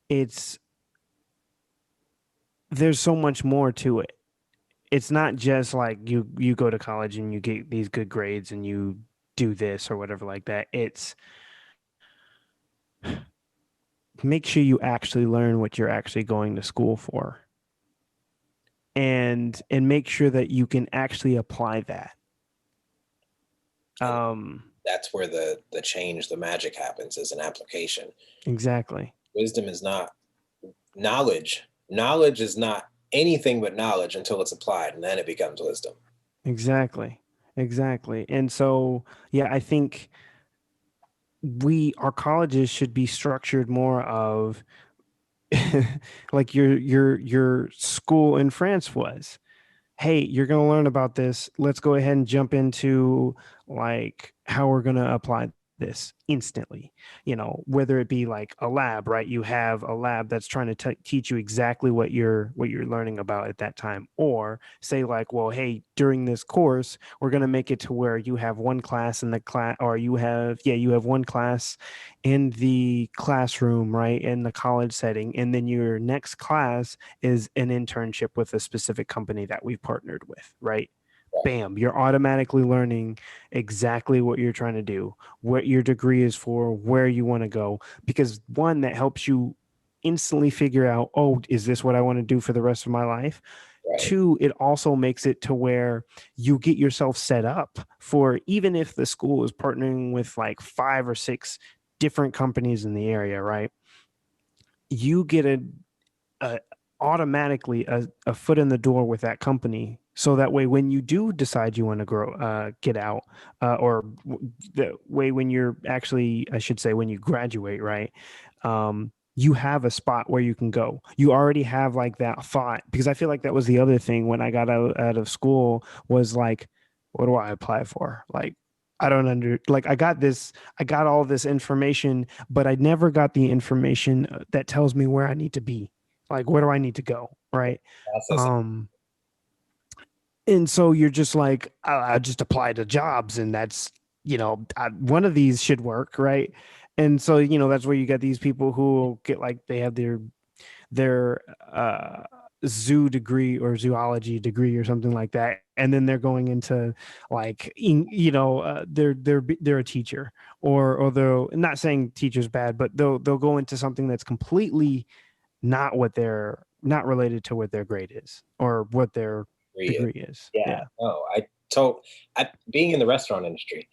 there's so much more to it. It's not just like you go to college and you get these good grades and you do this or whatever like that. It's make sure you actually learn what you're actually going to school for and make sure that you can actually apply that. And um that's where the change, the magic happens, is an application. exactly. Wisdom is not knowledge. Knowledge is not anything but knowledge until it's applied, and then it becomes wisdom. Exactly. And so yeah, I think our colleges should be structured more of like your school in France was. Hey, you're going to learn about this. Let's go ahead and jump into like how we're going to apply this instantly, whether it be like a lab, right? You have a lab that's trying to teach you exactly what you're learning about at that time, or say like, well, hey, during this course we're going to make it to where you have one class in the class, or you have one class in the classroom, right, in the college setting, and then your next class is an internship with a specific company that we've partnered with, right? Right. Bam, you're automatically learning exactly what you're trying to do, what your degree is for, where you want to go. Because one, that helps you instantly figure out, oh, is this what I want to do for the rest of my life? Right. Two, it also makes it to where you get yourself set up for, even if the school is partnering with like 5 or 6 different companies in the area, right? You get a automatically a foot in the door with that company, so that way when you do decide you want to get out, or the way when you're actually, I should say, when you graduate, right, you have a spot where you can go. You already have like that thought, because I feel like that was the other thing when I got out of school, was like, what do I apply for? Like, I don't like, I got all this information, but I never got the information that tells me where I need to be, like, where do I need to go, right? Process it. um and so you're just like, I just apply to jobs, and that's, one of these should work, right? And so, that's where you get these people who get like, they have their zoo degree or zoology degree or something like that, and then they're going into like, they're a teacher, or they'll, not saying teacher's bad, but they'll go into something that's completely not related to what their grade is or what their Agree. degree is. Yeah. Yeah. No, being in the restaurant industry,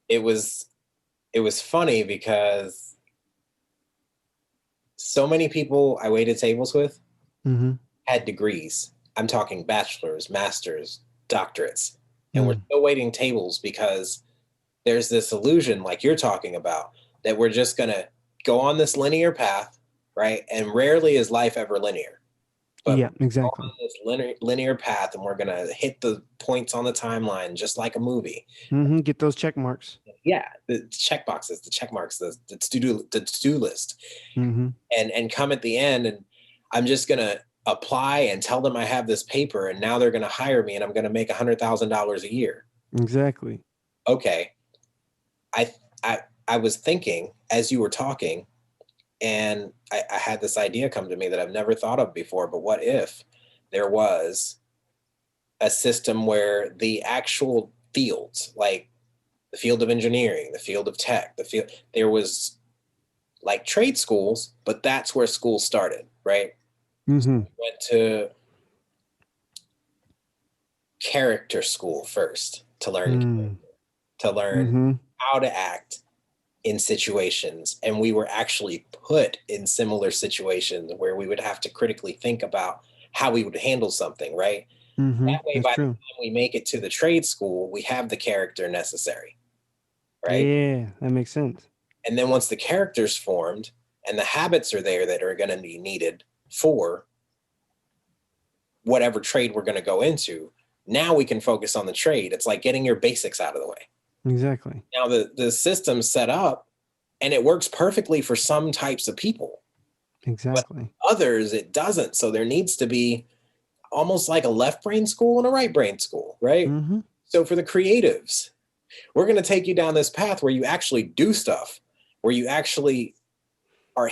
it was it was funny because so many people I waited tables with Mm-hmm. had degrees. I'm talking bachelor's, master's, doctorates. And we're Mm. still waiting tables because there's this illusion, like you're talking about, that we're just going to go on this linear path, right? And rarely is life ever linear. But Yeah, we're exactly. on this linear path and we're going to hit the points on the timeline just like a movie. Mm-hmm. Get those check marks. Yeah, the check boxes, the check marks, the to do list, Mm-hmm. and come at the end, and I'm just gonna apply and tell them I have this paper, and now they're gonna hire me, and I'm gonna make $100,000 a year. Exactly. Okay, I I was thinking as you were talking, and I had this idea come to me that I've never thought of before. But what if there was a system where the actual fields, like the field of engineering, the field of tech, there was like trade schools, but that's where schools started, right? Mm-hmm. Went to character school first to learn Mm. to learn Mm-hmm. how to act in situations, and we were actually put in similar situations where we would have to critically think about how we would handle something, right? Mm-hmm. That way That's by the true. time we make it to the trade school, we have the character necessary, right? Yeah, that makes sense. And then once the character's formed and the habits are there that are going to be needed for whatever trade we're going to go into, now we can focus on the trade. It's like getting your basics out of the way. Exactly. Now the system's set up and it works perfectly for some types of people, but Exactly. others it doesn't. So there needs to be almost like a left brain school and a right brain school, right? Mm-hmm. So for the creatives, we're going to take you down this path where you actually do stuff, where you actually are,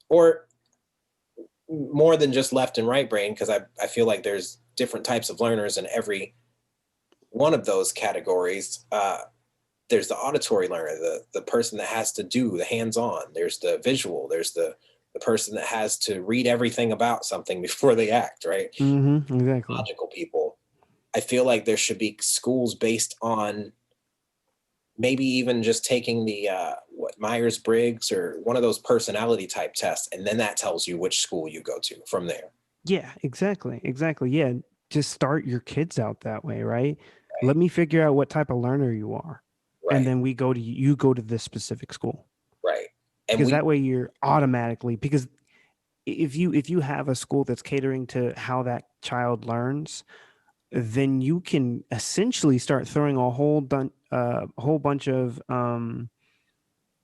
or more than just left and right brain, because I feel like there's different types of learners in every one of those categories. There's the auditory learner, the person that has to do the hands-on. There's the visual. There's the person that has to read everything about something before they act, right? Mm-hmm. Exactly. Logical people. I feel like there should be schools based on maybe even just taking the what Myers Briggs or one of those personality type tests, and then that tells you which school you go to from there. Yeah, exactly. Exactly. Yeah. Just start your kids out that way, right? Right, Let me figure out what type of learner you are. And right, then you go to this specific school. right. And Because we that way you're automatically, because if you have a school that's catering to how that child learns, then you can essentially start throwing a whole bunch of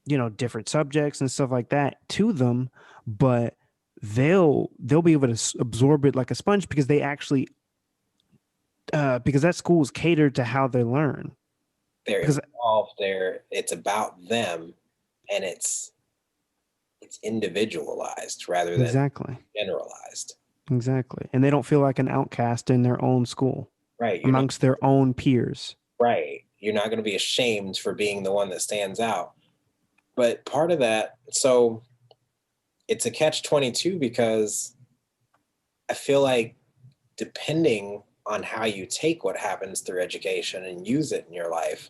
different subjects and stuff like that to them, but they'll be able to absorb it like a sponge because they actually because that school is catered to how they learn. They're Because involved there. It's about them, and it's individualized rather than exactly, generalized. exactly, and they don't feel like an outcast in their own school Right. You're not amongst their own peers. right. You're not going to be ashamed for being the one that stands out. But part of that, so it's a catch 22 because I feel like depending on how you take what happens through education and use it in your life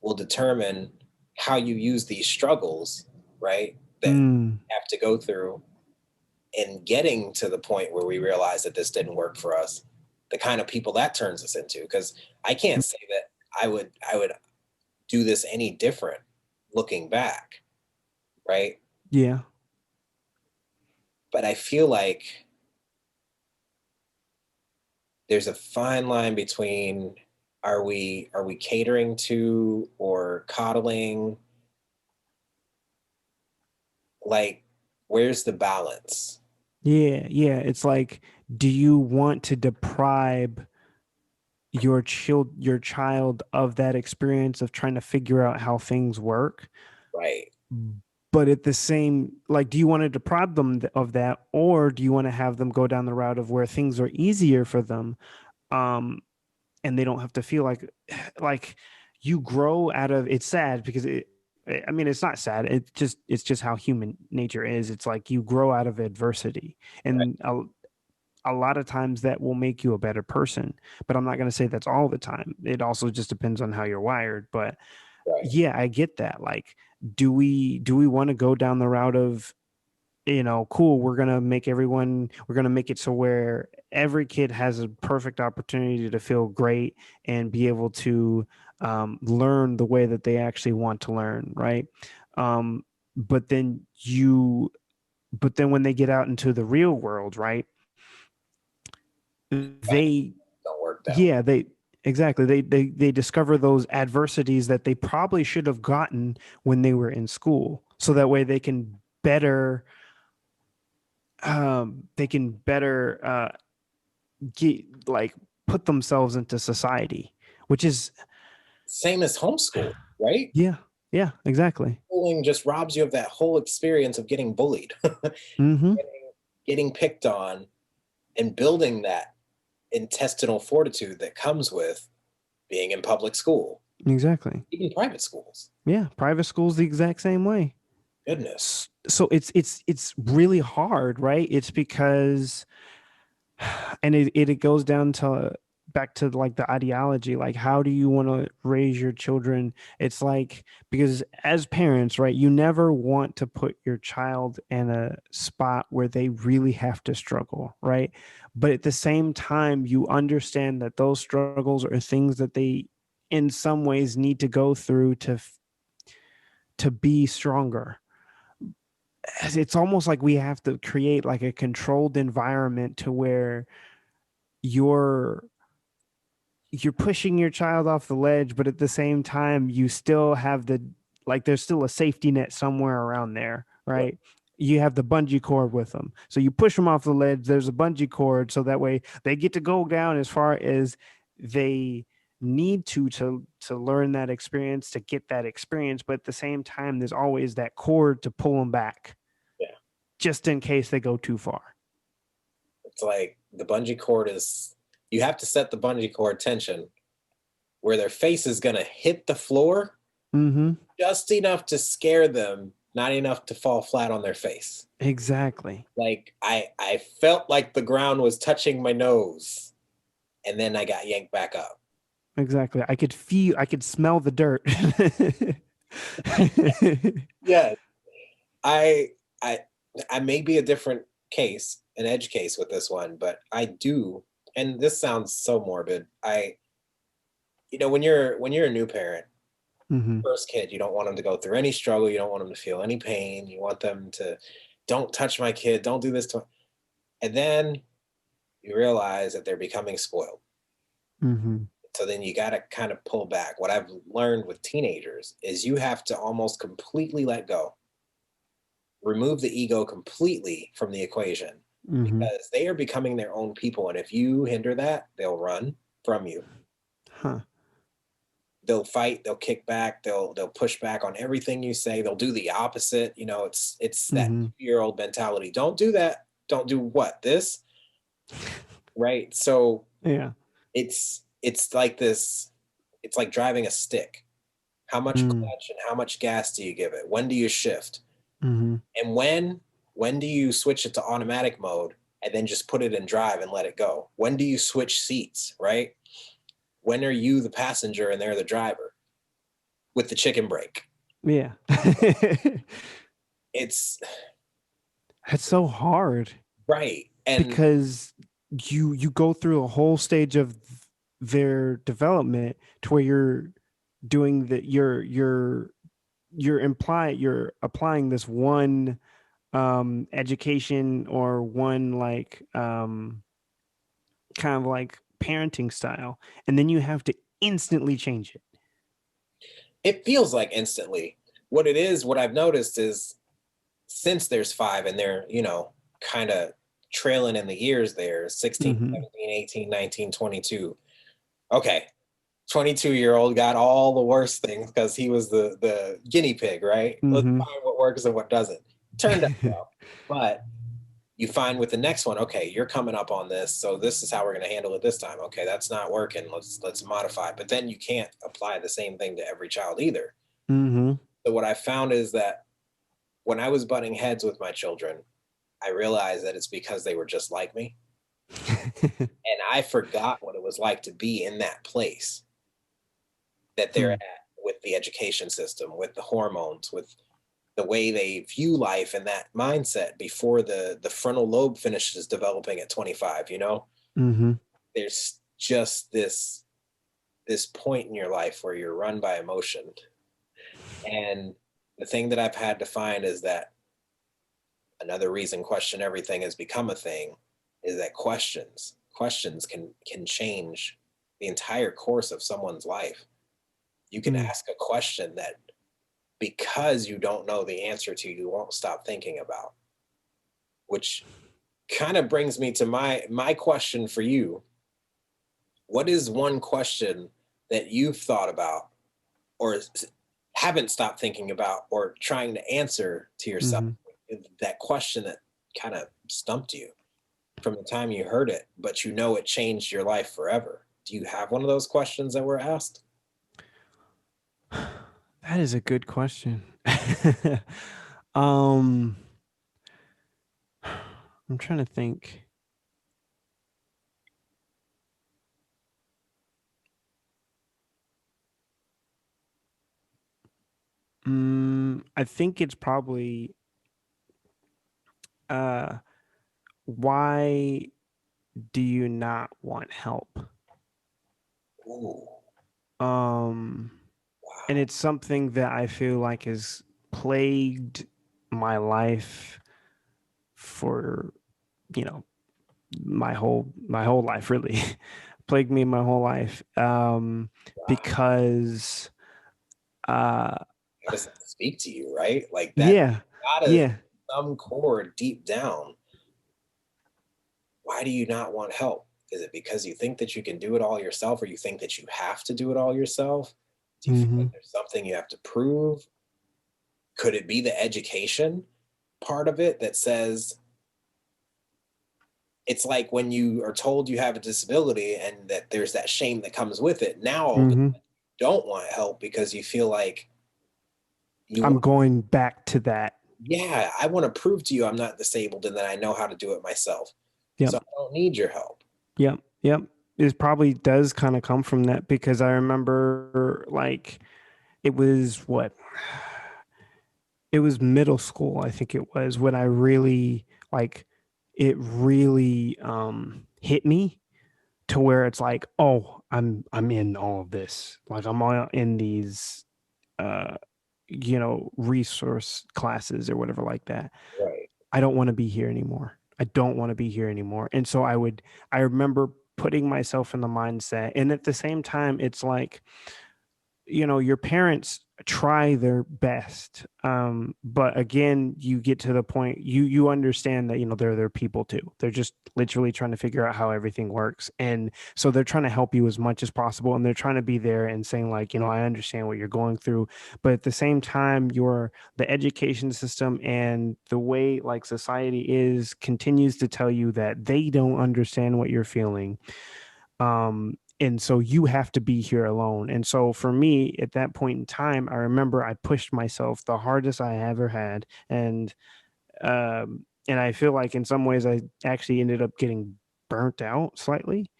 will determine how you use these struggles, right? That Mm, have to go through in getting to the point where we realize that this didn't work for us, the kind of people that turns us into. Because I can't say that I would do this any different looking back, right? yeah, But I feel like there's a fine line between are we catering to or coddling, like where's the balance? yeah. It's like, do you want to deprive your child of that experience of trying to figure out how things work, Right, but at the same, like, do you want to deprive them of that, or do you want to have them go down the route of where things are easier for them, um and they don't have to feel like you grow out of it's sad because I mean, it's not sad. It's just how human nature is. It's like you grow out of adversity, right, and a lot of times that will make you a better person. But I'm not going to say that's all the time. It also just depends on how you're wired. But right. yeah, I get that. Like, do we want to go down the route of, cool, we're going to make it so where every kid has a perfect opportunity to feel great and be able to learn the way that they actually want to learn, right? Um, but then when they get out into the real world, right? That They don't work that way. Yeah, exactly. They discover those adversities that they probably should have gotten when they were in school, so that way they can better get like put themselves into society, which is Same as homeschool, right? yeah, yeah, exactly. Schooling just robs you of that whole experience of getting bullied, Mm-hmm. getting picked on, and building that intestinal fortitude that comes with being in public school, Exactly. even private schools. Yeah, private school's the exact same way. Goodness. So it's really hard, right? It's because and it goes down to back to like the ideology, like how do you want to raise your children. It's like, because as parents, right, you never want to put your child in a spot where they really have to struggle, right? But at the same time, you understand that those struggles are things that they in some ways need to go through to be stronger. It's almost like we have to create like a controlled environment to where you're you're pushing your child off the ledge, but at the same time, you still have there's still a safety net somewhere around there, Right. right? You have the bungee cord with them. So you push them off the ledge, there's a bungee cord. So that way they get to go down as far as they need to learn that experience, to get that experience. But at the same time, there's always that cord to pull them back Yeah. just in case they go too far. It's like the bungee cord is, you have to set the bungee cord tension where their face is going to hit the floor Mm-hmm. just enough to scare them, not enough to fall flat on their face. Exactly. Like I felt like the ground was touching my nose and then I got yanked back up. Exactly. I could smell the dirt. Yeah, I I I may be a different case, an edge case with this one, but I do, and this sounds so morbid. When you're a new parent, Hmm. first kid, you don't want them to go through any struggle, you don't want them to feel any pain, you want them to don't touch my kid, don't do this to, and then you realize that they're becoming spoiled. Hmm. So then you got to kind of pull back. What I've learned with teenagers is you have to almost completely let go, remove the ego completely from the equation, Mm-hmm. because they are becoming their own people. And if you hinder that, they'll run from you. Huh. They'll fight, they'll kick back, they'll push back on everything you say. They'll do the opposite. It's that Mm-hmm. 2-year old mentality. Don't do that. Don't do what? This, right? So Yeah. it's like this, it's like driving a stick. How much Mm. clutch and how much gas do you give it? When do you shift? Mm-hmm. And when do you switch it to automatic mode and then just put it in drive and let it go? When do you switch seats, right? When are you the passenger and they're the driver with the chicken brake? Yeah. It's It's so hard right. And because you go through a whole stage of their development to where you're doing the you're applying this one education or one like kind of like parenting style, and then you have to instantly change it. it feels like instantly. What it is, what I've noticed is since there's five and they're, kind of trailing in the years there, 16, Mm-hmm. 17, 18, 19, 22. Okay. 22-year-old got all the worst things because he was the guinea pig, right? Let's Mm-hmm. find what works and what doesn't. Turned out well. But you find with the next one, okay, you're coming up on this, so this is how we're going to handle it this time. Okay, that's not working. Let's modify. But then you can't apply the same thing to every child either. Mm-hmm. So what I found is that when I was butting heads with my children, I realized that it's because they were just like me. And I forgot what it was like to be in that place that they're Hmm. at with the education system, with the hormones, with the way they view life and that mindset before the frontal lobe finishes developing at 25. Mm-hmm. There's just this point in your life where you're run by emotion. And the thing that I've had to find is that another reason question everything has become a thing is that questions can change the entire course of someone's life. You can Mm. ask a question that because you don't know the answer to, you won't stop thinking about, which kind of brings me to my question for you. What is one question that you've thought about or haven't stopped thinking about or trying to answer to yourself? Mm-hmm. That question that kind of stumped you from the time you heard it, but it changed your life forever. Do you have one of those questions that were asked? That is a good question. um, I'm trying to think. I think it's probably uh, why do you not want help? Ooh, Um, and wow. it's something that I feel like has plagued my life for, you know, my whole life really. Plagued me my whole life. Wow. Because uh How does that speak to you, right? Like that yeah, gotta yeah. some chord deep down. Why do you not want help? Is it because you think that you can do it all yourself, or you think that you have to do it all yourself? Do you feel Mm-hmm. like there's something you have to prove? Could it be the education part of it that says it's like when you are told you have a disability and that there's that shame that comes with it. Now all of a Mm-hmm. sudden you don't want help because you feel like you I'm want, going back to that. yeah, I want to prove to you I'm not disabled and that I know how to do it myself. Yep. So I don't need your help. Yep. Yep. It probably does kind of come from that because I remember like it was what it was middle school, I think it was when I really like it really hit me to where it's like, oh, I'm in all of this. Like I'm all in these uh resource classes or whatever like that. Right. I don't want to be here anymore. I don't want to be here anymore. And so I remember putting myself in the mindset. And at the same time, it's like, your parents try their best, but again, you get to the point, you understand that they're people too. They're just literally trying to figure out how everything works, and so they're trying to help you as much as possible, and they're trying to be there and saying like, I understand what you're going through. But at the same time, the education system and the way like society is continues to tell you that they don't understand what you're feeling. And so you have to be here alone. And so for me, at that point in time, I remember I pushed myself the hardest I ever had. And I feel like in some ways I actually ended up getting burnt out slightly,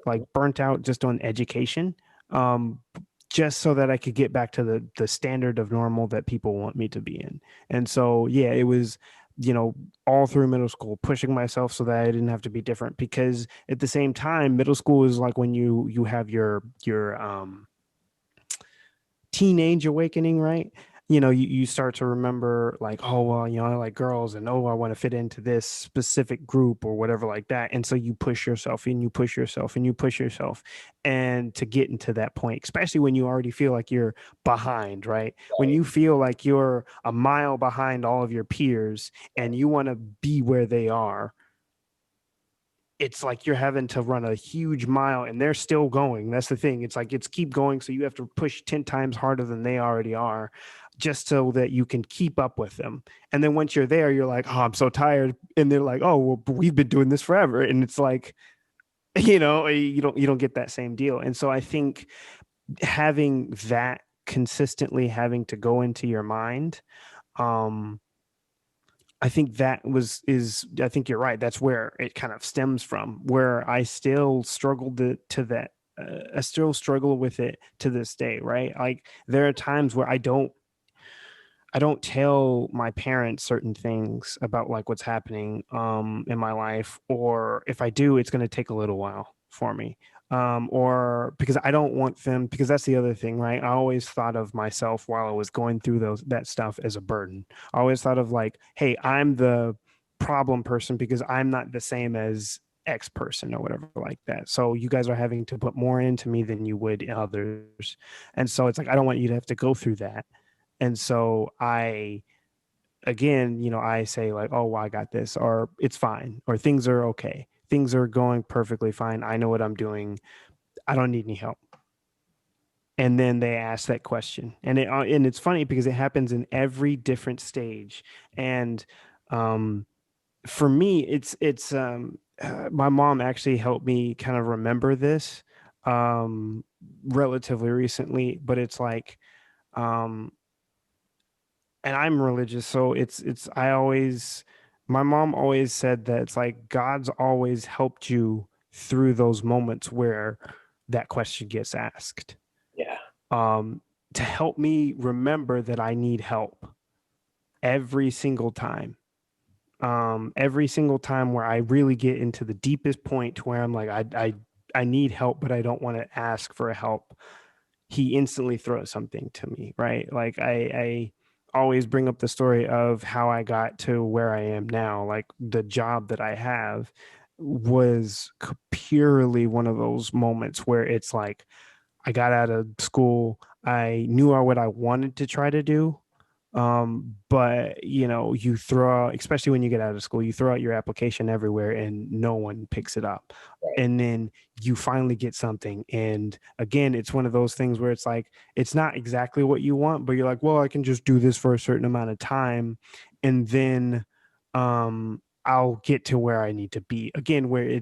like burnt out just on education. Um, just so that I could get back to the standard of normal that people want me to be in. And so yeah, it was, all through middle school, pushing myself so that I didn't have to be different. Because at the same time, middle school is like when you have your teenage awakening, right? You start to remember like, oh, well, I like girls, and oh, I want to fit into this specific group or whatever like that. And so you push yourself and you push yourself and you push yourself, and to get into that point, especially when you already feel like you're behind, right? When Right. you feel like you're a mile behind all of your peers and you want to be where they are, it's like you're having to run a huge mile and they're still going. That's the thing. It's like it's keep going. So you have to push 10 times harder than they already are, just so that you can keep up with them. And then once you're there, you're like, oh, I'm so tired. And they're like, oh, well, but we've been doing this forever. And it's like, you don't get that same deal. And so I think having that consistently having to go into your mind, um, I think that I think you're right. That's where it kind of stems from, where I still struggled to that. I still struggle with it to this day, right? Like there are times where I don't tell my parents certain things about like what's happening in my life, or if I do, it's going to take a little while for me. Or because I don't want them, because that's the other thing, right? I always thought of myself while I was going through that stuff as a burden. I always thought of like, hey, I'm the problem person because I'm not the same as X person or whatever like that. So you guys are having to put more into me than you would in others. And so it's like, I don't want you to have to go through that. And so again, I say like, oh, well, I got this, or it's fine, or things are okay. Things are going perfectly fine. I know what I'm doing. I don't need any help. And then they ask that question, and it's funny because it happens in every different stage. And um, for me, my mom actually helped me kind of remember this relatively recently, but it's like um, and I'm religious, so my mom always said that it's like God's always helped you through those moments where that question gets asked. Yeah. Um, to help me remember that I need help every single time. Every single time where I really get into the deepest point to where I'm like, I need help, but I don't want to ask for help. He instantly throws something to me, right? Like I always bring up the story of how I got to where I am now. Like the job that I have was purely one of those moments where it's like I got out of school, I knew what I wanted to try to do, but you throw out, especially when you get out of school, you throw out your application everywhere and no one picks it up. Right. And then you finally get something. And again, it's one of those things where it's like, it's not exactly what you want, but you're like, well, I can just do this for a certain amount of time. And then I'll get to where I need to be. Again, where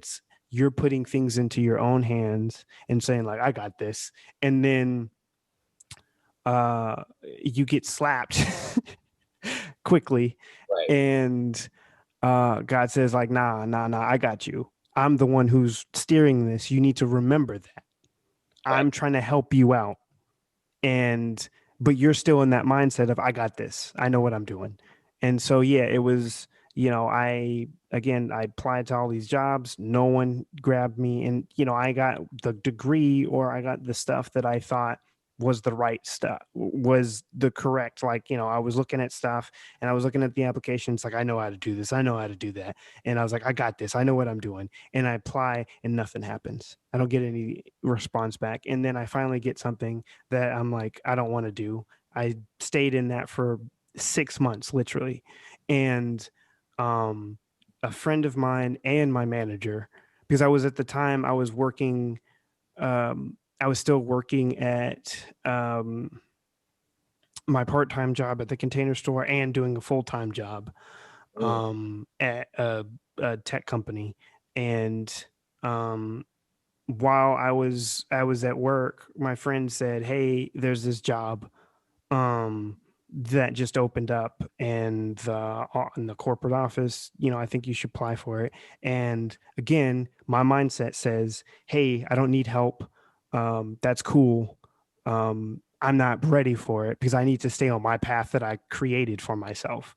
you're putting things into your own hands and saying, like, I got this. And then you get slapped quickly, Right. and God says like, nah, I got you. I'm the one who's steering this. You need to remember that Right. I'm trying to help you out. And but you're still in that mindset of I got this, I know what I'm doing. And so yeah, it was, I applied to all these jobs, no one grabbed me. And I got the degree, or I got the stuff that I thought was the right stuff, was the correct, like, I was looking at stuff and I was looking at the applications, like, I know how to do this, I know how to do that. And I was like, I got this, I know what I'm doing. And I apply and nothing happens. I don't get any response back. And then I finally get something that I'm like, I don't want to do. I stayed in that for 6 months, literally. And um, a friend of mine and my manager, because I was at the time I was working, I was still working at my part-time job at the Container Store and doing a full-time job Mm, at a tech company. And um, while I was at work, my friend said, "Hey, there's this job um that just opened up in the corporate office. I think you should apply for it." And again, my mindset says, hey, I don't need help. That's cool. I'm not ready for it because I need to stay on my path that I created for myself.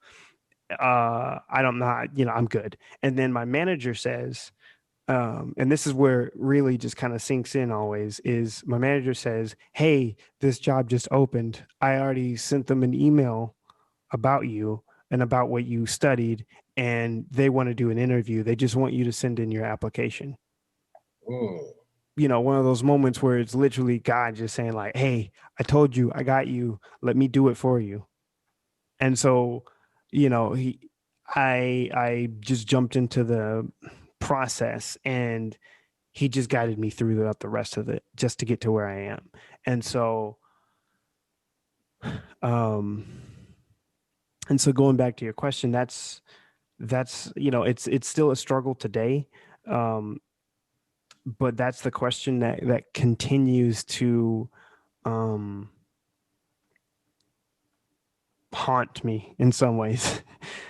I don't not, I'm good. And then my manager says, and this is where it really just kind of sinks in always, is my manager says, hey, this job just opened. I already sent them an email about you and about what you studied, and they want to do an interview. They just want you to send in your application. mm, One of those moments where it's literally God just saying, like, hey, I told you, I got you. Let me do it for you. And so, I just jumped into the process, and he just guided me throughout the rest of it just to get to where I am. And so, um, going back to your question, it's still a struggle today. Um, but that's the question that continues to um haunt me in some ways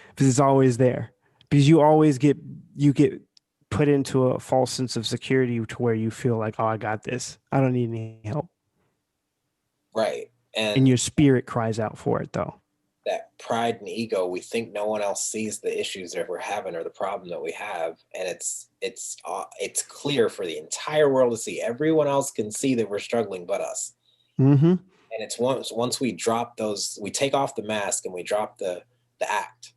because it's always there, because you get put into a false sense of security to where you feel like, oh, I got this, I don't need any help. right. And And your spirit cries out for it though. that pride and ego, we think no one else sees the issues that we're having or the problem that we have, and it's clear for the entire world to see. Everyone else can see that we're struggling but us. Mm-hmm. And it's once we drop those, we take off the mask and we drop the act,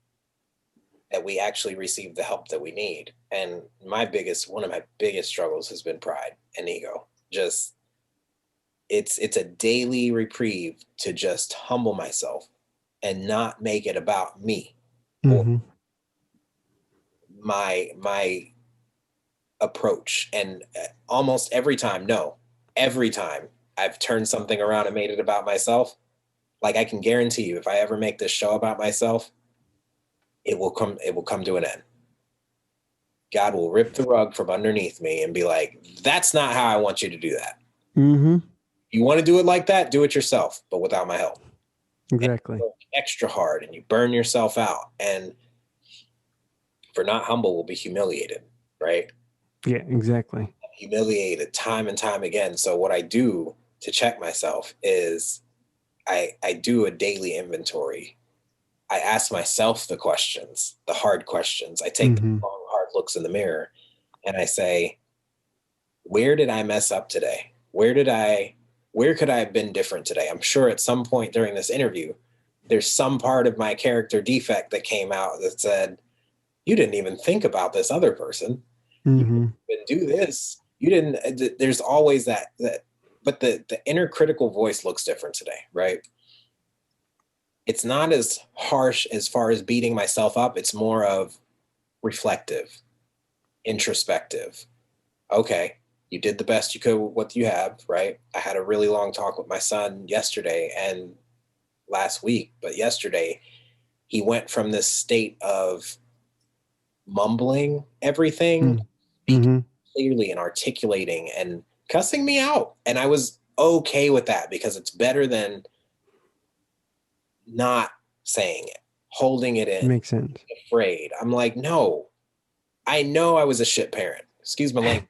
that we actually receive the help that we need. And one of my biggest struggles has been pride and ego. Just it's a daily reprieve to just humble myself and not make it about me or Mm-hmm. my approach. And almost every time, no, every time I've turned something around and made it about myself, like I can guarantee you, if I ever make this show about myself, it will come to an end. God will rip the rug from underneath me and be like, that's not how I want you to do that. Mm-hmm. You want to do it like that, do it yourself, but without my help. And you Exactly. work extra hard and you burn yourself out. And for not humble will be humiliated, right? Yeah, exactly. Humiliated time and time again. So what I do to check myself is I do a daily inventory. I ask myself the questions, the hard questions. I take the Mm-hmm. long, hard looks in the mirror and I say, where did I mess up today? Where could I have been different today? I'm sure at some point during this interview, there's some part of my character defect that came out that said, you didn't even think about this other person. You Mm-hmm. didn't do this. You didn't, there's always that, but the inner critical voice looks different today, right? It's not as harsh as far as beating myself up. It's more of reflective, introspective. Okay, you did the best you could with what you have, right? I had a really long talk with my son yesterday and last week, but yesterday he went from this state of mumbling everything, speaking Mm-hmm. clearly and articulating and cussing me out. And I was okay with that because it's better than not saying it, holding it in, Makes sense. afraid. I'm like, no, I know I was a shit parent. Excuse my language.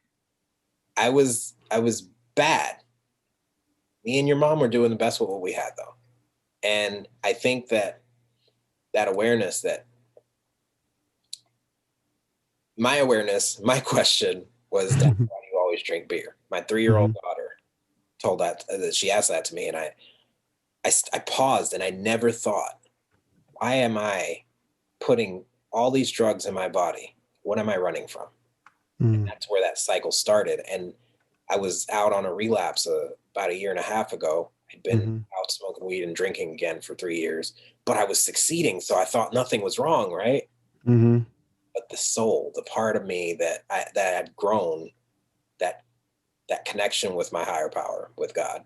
I was bad. Me and your mom were doing the best with what we had though. And I think that awareness, that my question was, Dad, why do you always drink beer? My 3-year-old Mm-hmm. daughter told that she asked that to me, and I paused, and I never thought, why am I putting all these drugs in my body? What am I running from? And Mm, that's where that cycle started. And I was out on a relapse about a year and a half ago. I'd been mhm, out smoking weed and drinking again for 3 years, but I was succeeding. So I thought nothing was wrong, right? mhm, But the soul, the part of me that had grown, that that connection with my higher power, with God,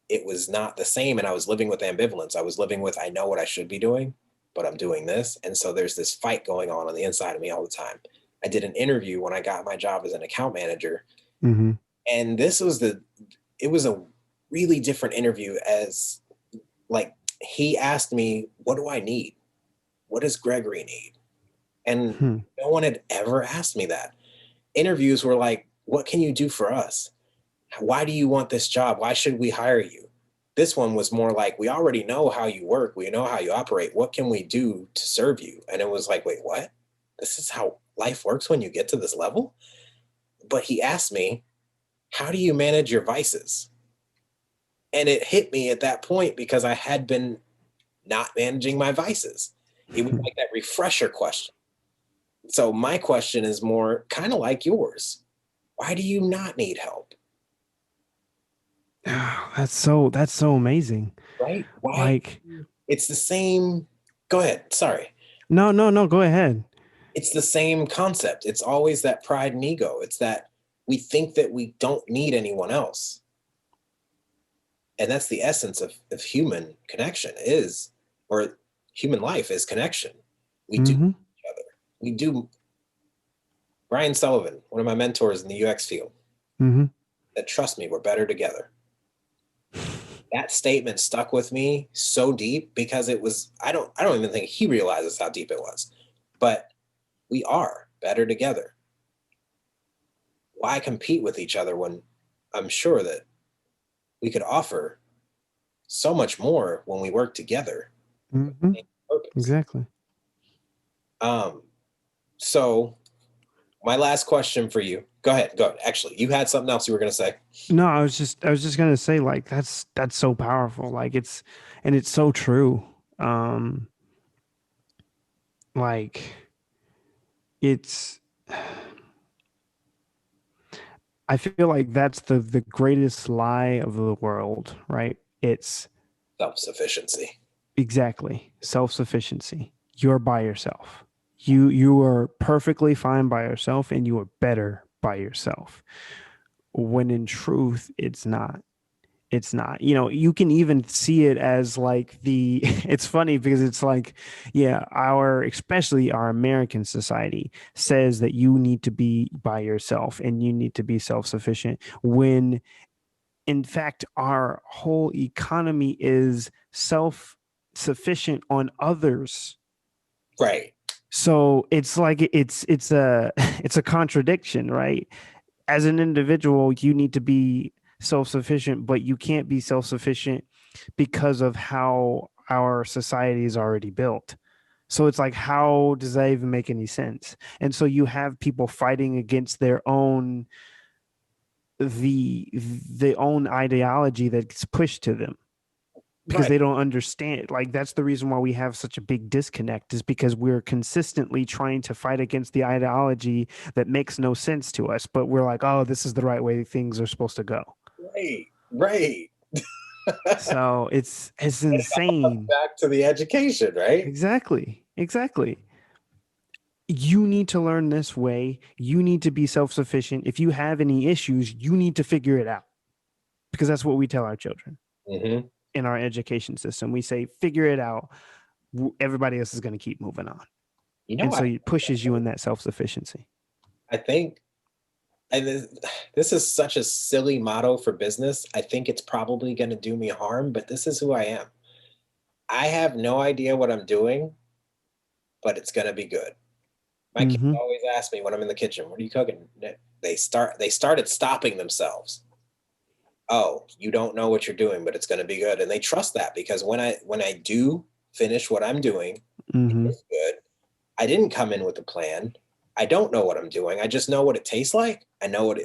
it was not the same. And I was living with ambivalence. I was living with, I know what I should be doing, but I'm doing this. And so there's this fight going on the inside of me all the time. I did an interview when I got my job as an account manager, mhm, and it was a really different interview. As like, he asked me, what do I need? What does Gregory need? And hmm. no one had ever asked me that. Interviews were like, what can you do for us? Why do you want this job? Why should we hire you? This one was more like, we already know how you work, we know how you operate, what can we do to serve you? And it was like, wait, what? This is how life works when you get to this level? But he asked me, how do you manage your vices? And it hit me at that point because I had been not managing my vices. It was Hmm. like that refresher question. So my question is more kind of like yours. Why do you not need help? That's so amazing. Right? Why? Like, It's the same. Go ahead. Sorry. no, no, no, go ahead. It's the same concept. It's always that pride and ego. It's that we think that we don't need anyone else. And that's the essence of human connection is, or human life is connection. We do Hmm. each other. We do. Brian Sullivan, one of my mentors in the UX field, Hmm. said, trust me, we're better together. That statement stuck with me so deep because it was, I don't even think he realizes how deep it was. But we are better together. Why compete with each other when I'm sure that we could offer so much more when we work together with Hmm. the same purpose? Exactly. Um, so my last question for you. Go ahead. Go ahead. Actually, you had something else you were going to say. No, I was just gonna say, like, that's so powerful. Like, and it's so true. Um, like, it's, I feel like that's the greatest lie of the world, right? It's Self-sufficiency. exactly self-sufficiency. You're by yourself. You are perfectly fine by yourself, and you are better by yourself. When in truth, it's not. It's not. You know, you can even see it as like the it's funny because it's like, yeah, our especially our American society says that you need to be by yourself and you need to be self-sufficient when in fact our whole economy is self-sufficient on others. Right. So it's like it's a it's a contradiction, right? As an individual, you need to be self-sufficient, but you can't be self-sufficient because of how our society is already built. So it's like, how does that even make any sense? And so you have people fighting against their own the own ideology that's pushed to them because Right. they don't understand. Like, that's the reason why we have such a big disconnect, is because we're consistently trying to fight against the ideology that makes no sense to us, but we're like, oh, this is the right way things are supposed to go. Right. Right. So it's It all comes insane. back to the education, right? Exactly, exactly. You need to learn this way. You need to be self-sufficient. If you have any issues, you need to figure it out, because that's what we tell our children Hmm. in our education system. We say, figure it out. Everybody else is going to keep moving on. You know, And so it pushes you in that self-sufficiency. I think, and this is such a silly motto for business. I think it's probably going to do me harm, but this is who I am. I have no idea what I'm doing, but it's going to be good. My kids Mm-hmm. always ask me when I'm in the kitchen, "What are you cooking?" They started stopping themselves. Oh, you don't know what you're doing, but it's going to be good, and they trust that because when I do finish what I'm doing, it Mm-hmm. is good. I didn't come in with a plan. I don't know what I'm doing. I just know what it tastes like. I know what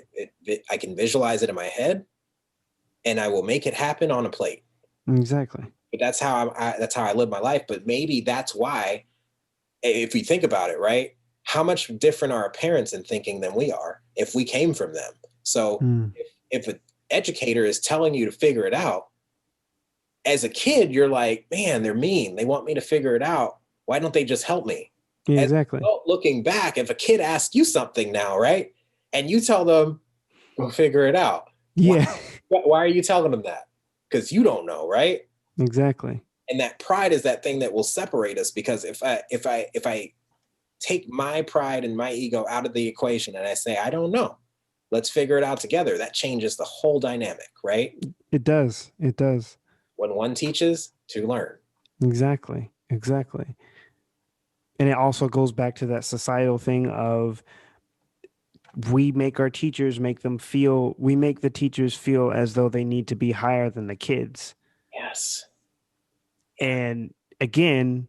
I can visualize it in my head. and I will make it happen on a plate. Exactly. But that's how I live my life. But maybe that's why, if we think about it, right? How much different are our parents in thinking than we are if we came from them? So Mm. if an educator is telling you to figure it out, as a kid, you're like, man, they're mean. They want me to figure it out. Why don't they just help me? Yeah, As exactly. looking back, if a kid asks you something now, right, and you tell them, go figure it out. Why, Yeah. why are you telling them that? Because you don't know, right? Exactly. And that pride is that thing that will separate us. Because if I take my pride and my ego out of the equation and I say, I don't know, let's figure it out together, that changes the whole dynamic, right? It does. It does. When one teaches, two learn. Exactly. Exactly. And it also goes back to that societal thing of we make our teachers make them feel, we make the teachers feel as though they need to be higher than the kids. Yes. Yeah. And again,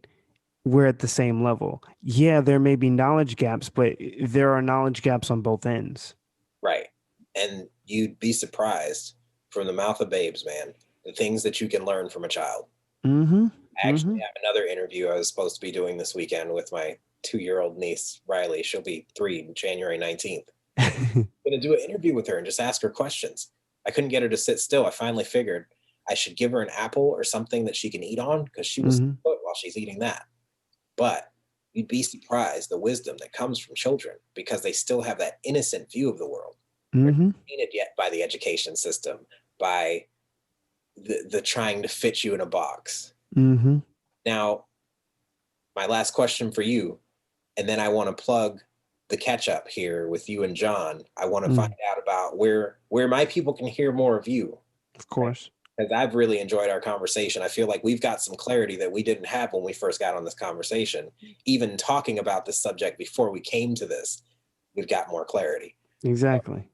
we're at the same level. Yeah, there may be knowledge gaps, but there are knowledge gaps on both ends. Right. And you'd be surprised, from the mouth of babes, man, the things that you can learn from a child. Mm-hmm. I actually Mm-hmm. have another interview I was supposed to be doing this weekend with my 2-year-old niece, Riley. She'll be 3 January 19th. I'm going to do an interview with her and just ask her questions. I couldn't get her to sit still. I finally figured I should give her an apple or something that she can eat on, because she will Mm-hmm. put while she's eating that. But you'd be surprised the wisdom that comes from children, because they still have that innocent view of the world. They're Mm-hmm. not tainted yet by the education system, by the trying to fit you in a box. Mm-hmm. Now, my last question for you, and then I want to plug the catch up here with you and John. I want to find Mm. out about where my people can hear more of you, Of right? course. Because I've really enjoyed our conversation. I feel like we've got some clarity that we didn't have when we first got on this conversation. Even talking about this subject before we came to this, we've got more clarity. Exactly.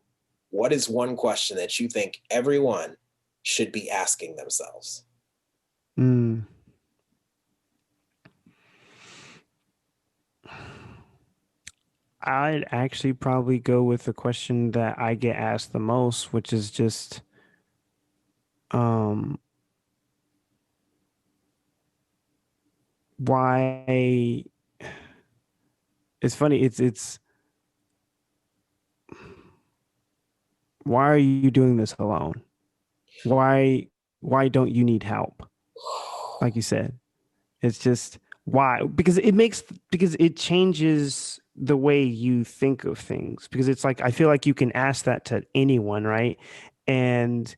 What is one question that you think everyone should be asking themselves? Mm. I'd actually probably go with the question that I get asked the most, which is just um why it's funny, it's why are you doing this alone? Why don't you need help? Like you said. It's just why? Because it changes the way you think of things. Because it's like I feel like you can ask that to anyone, right? And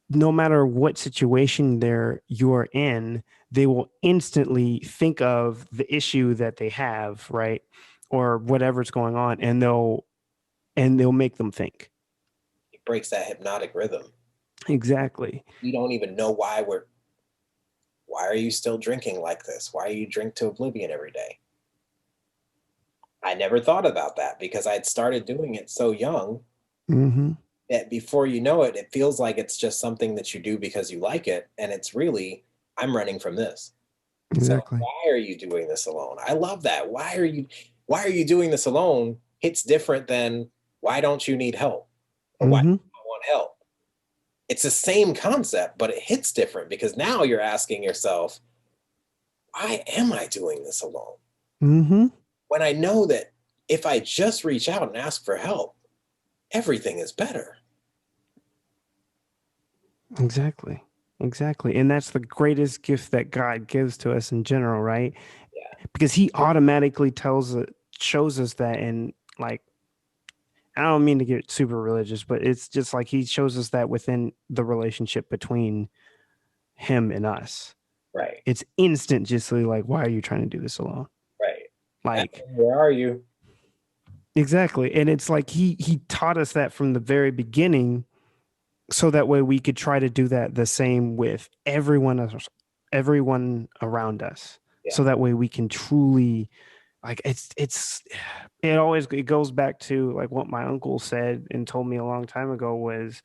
no matter what situation you're in, they will instantly think of the issue that they have, right? Or whatever's going on, and they'll make them think. It breaks that hypnotic rhythm. Exactly. We don't even know why are you still drinking like this? Why you drink to oblivion every day? I never thought about that because I'd started doing it so young Mm-hmm. that before you know it, it feels like it's just something that you do because you like it. And it's really, I'm running from this. So Exactly. why are you doing this alone? I love that. Why are you doing this alone? Hits different than why don't you need help? Or why do Mm-hmm. you not want help? It's the same concept, but it hits different because now you're asking yourself, why am I doing this alone? Mm-hmm. When I know that if I just reach out and ask for help, everything is better. Exactly. Exactly. And that's the greatest gift that God gives to us in general, right? Yeah, Because he automatically shows us that. And like, I don't mean to get super religious, but it's just like he shows us that within the relationship between him and us. right, It's instant, just like, why are you trying to do this alone? right. Like, Adam, where are you? exactly. And it's like he taught us that from the very beginning, so that way we could try to do that the same with everyone around us. Yeah, So that way we can truly, like, it goes back to like what my uncle said and told me a long time ago was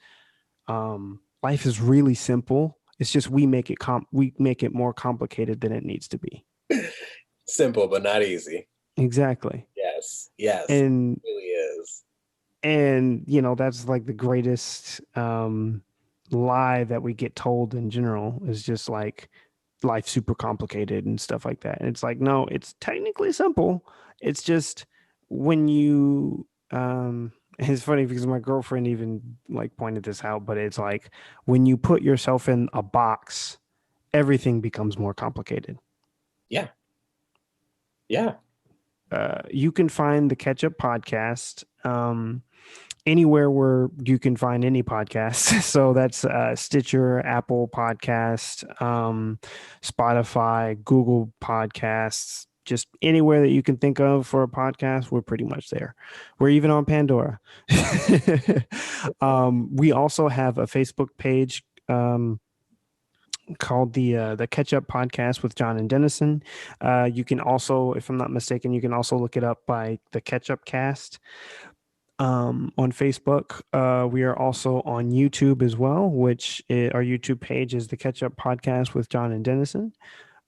life is really simple. It's just we make it more complicated than it needs to be. simple but not easy. Exactly. Yes, yes, And it really is. that's like the greatest. lie that we get told in general is just like life's super complicated and stuff like that. And it's like, no, it's technically simple. It's just when you it's funny because my girlfriend even like pointed this out, but it's like when you put yourself in a box, everything becomes more complicated. Yeah. Yeah. You can find the Catch Up podcast anywhere where you can find any podcast. So that's Stitcher, Apple Podcast, Spotify, Google Podcasts, just anywhere that you can think of for a podcast. We're pretty much there. We're even on Pandora. We also have a Facebook page. Called the Catch Up Podcast with John and Denison. You can also, if I'm not mistaken, you can also look it up by the Catch Up Cast on Facebook. We are also on YouTube as well, which our YouTube page is the Catch Up Podcast with John and Denison.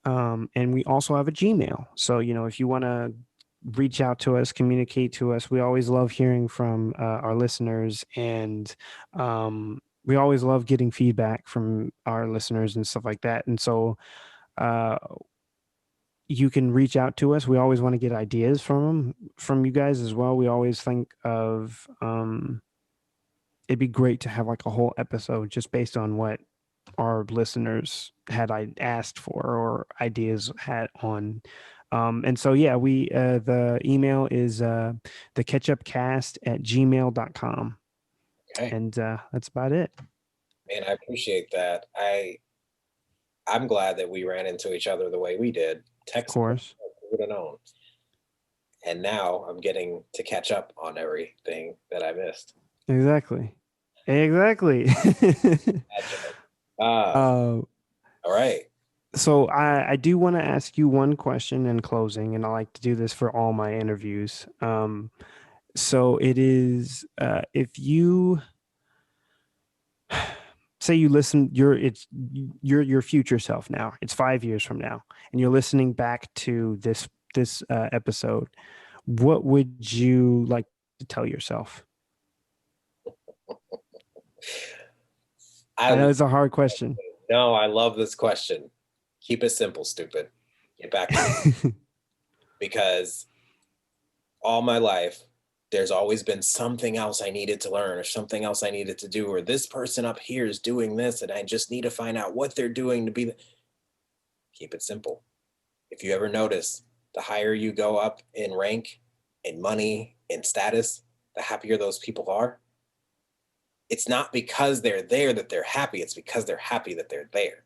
And we also have a Gmail. So, if you want to reach out to us, communicate to us, we always love hearing from our listeners. And we always love getting feedback from our listeners and stuff like that. And so, uh, you can reach out to us. We always want to get ideas from you guys as well. We always think of it'd be great to have like a whole episode just based on what our listeners had I asked for or ideas had on. And so yeah, we the email is the ketchupcast@gmail.com. Okay. And that's about it. Man, I appreciate that. I'm glad that we ran into each other the way we did. Of Text, who course. would have known? And now I'm getting to catch up on everything that I missed. Exactly. Exactly. Ah, uh, all right. So I do want to ask you one question in closing, and I like to do this for all my interviews. So it is if you say you listen, you're your future self now. It's 5 years from now, and you're listening back to this episode. What would you like to tell yourself? I know I it's a hard question. No, I love this question. Keep it simple, stupid. Get back to because all my life there's always been something else I needed to learn or something else I needed to do, or this person up here is doing this and I just need to find out what they're doing to be. Keep it simple. If you ever notice, the higher you go up in rank, in money, in status, the happier those people are. It's not because they're there that they're happy. It's because they're happy that they're there.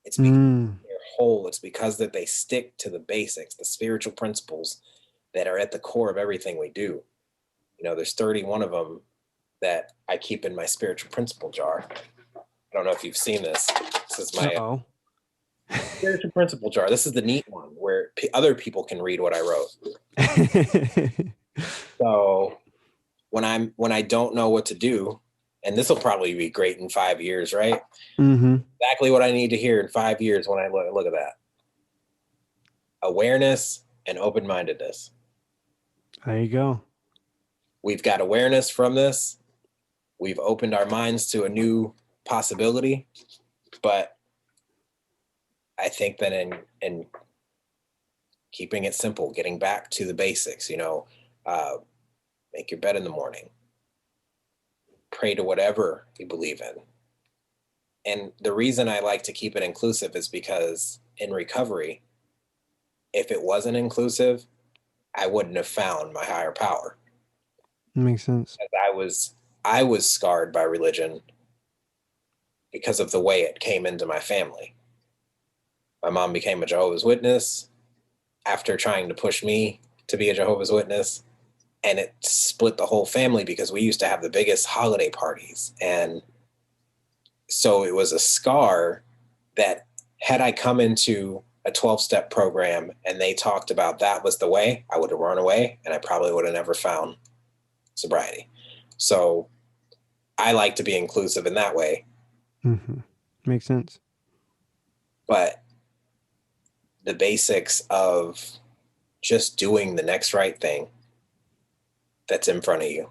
It's because Mm, they're whole. It's because that they stick to the basics, the spiritual principles that are at the core of everything we do. There's 31 of them that I keep in my spiritual principle jar. I don't know if you've seen this. This is my uh-oh. spiritual principle jar. This is the neat one where other people can read what I wrote. So when I don't know what to do, and this will probably be great in 5 years, right? Mm-hmm. Exactly what I need to hear in 5 years when I look at that. Awareness and open-mindedness. There you go. We've got awareness from this. We've opened our minds to a new possibility, but I think that in keeping it simple, getting back to the basics, make your bed in the morning, pray to whatever you believe in. And the reason I like to keep it inclusive is because in recovery, if it wasn't inclusive, I wouldn't have found my higher power. Makes sense. I was scarred by religion because of the way it came into my family. My mom became a Jehovah's Witness after trying to push me to be a Jehovah's Witness, and it split the whole family because we used to have the biggest holiday parties. And so it was a scar that had I come into a 12-step program and they talked about that was the way, I would have run away and I probably would have never found sobriety. So I like to be inclusive in that way. Mm-hmm. Makes sense. But the basics of just doing the next right thing that's in front of you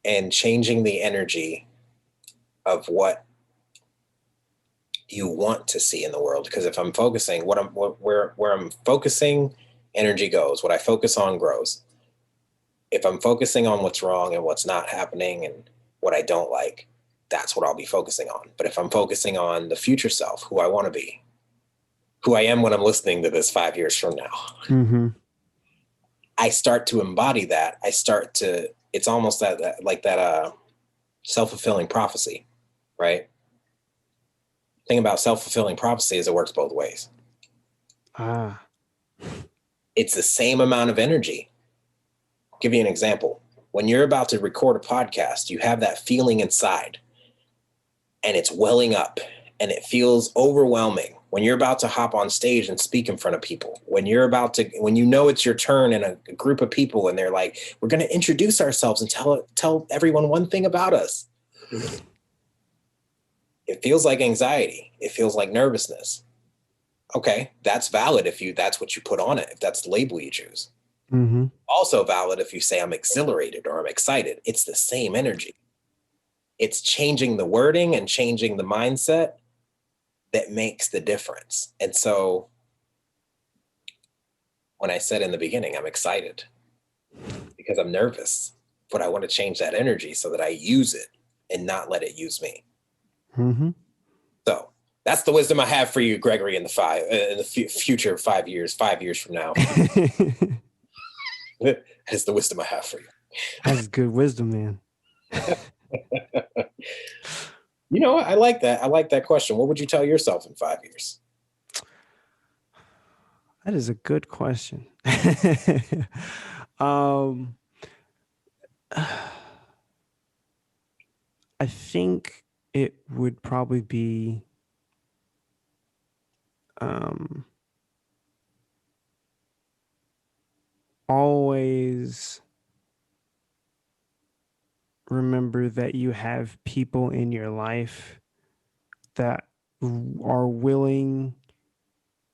and changing the energy of what you want to see in the world. Because if I'm focusing, where I'm focusing, energy goes. What I focus on grows. If I'm focusing on what's wrong and what's not happening and what I don't like, that's what I'll be focusing on. But if I'm focusing on the future self, who I want to be, who I am when I'm listening to this 5 years from now, Mm-hmm. I start to embody that. It's almost that self-fulfilling prophecy, right? Thing about self-fulfilling prophecy is it works both ways. Ah. It's the same amount of energy. I'll give you an example. When you're about to record a podcast, you have that feeling inside and it's welling up and it feels overwhelming. When you're about to hop on stage and speak in front of people, when you know it's your turn in a group of people and they're like, we're going to introduce ourselves and tell everyone one thing about us. It feels like anxiety. It feels like nervousness. Okay, that's valid if that's what you put on it, if that's the label you choose. Mm-hmm. Also valid if you say I'm exhilarated or I'm excited. It's the same energy. It's changing the wording and changing the mindset that makes the difference. And so when I said in the beginning, I'm excited because I'm nervous, but I want to change that energy so that I use it and not let it use me. Mm-hmm. So that's the wisdom I have for you, Gregory, in the future 5 years, 5 years from now. That's the wisdom I have for you. That's good wisdom, man. You know what? I like that. I like that question. What would you tell yourself in 5 years? That is a good question. um, I think it would probably be always remember that you have people in your life that are willing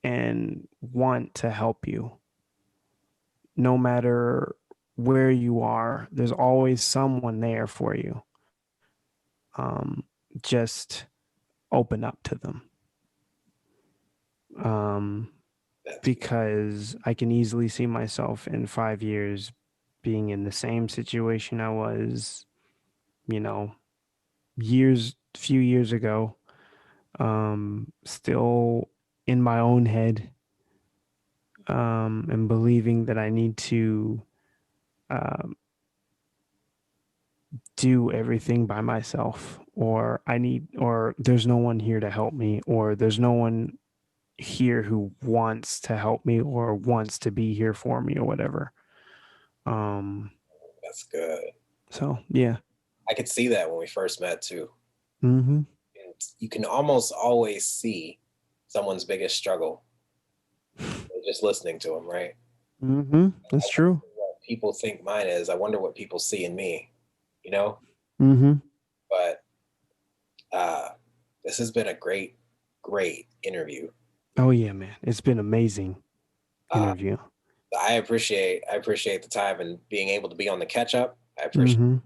and want to help you. No matter where you are, there's always someone there for you. Just open up to them. Because I can easily see myself in 5 years being in the same situation I was, few years ago, still in my own head, and believing that I need to do everything by myself, or there's no one here to help me, or there's no one here who wants to help me or wants to be here for me or whatever. That's good. So yeah. I could see that when we first met too. Mm-hmm. And you can almost always see someone's biggest struggle just listening to them, right? Mm-hmm. That's true. What people think mine is. I wonder what people see in me, you know? Mm-hmm. But this has been a great, great interview. Oh yeah, man. It's been amazing interview. I appreciate the time and being able to be on the catch up. I appreciate Mm-hmm.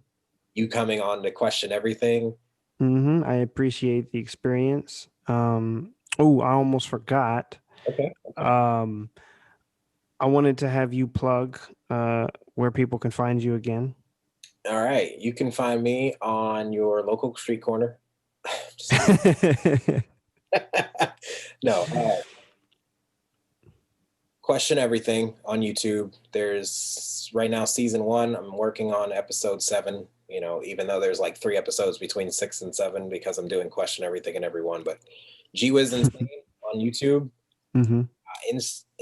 you coming on to question everything. Mm-hmm. I appreciate the experience. Oh, I almost forgot. Okay. I wanted to have you plug where people can find you again. All right. You can find me on your local street corner. No. Question everything on YouTube. There's right now season 1. I'm working on episode 7. Even though there's like 3 episodes between 6 and 7 because I'm doing question everything and everyone. But G-Wiz Insane on YouTube. Mm-hmm.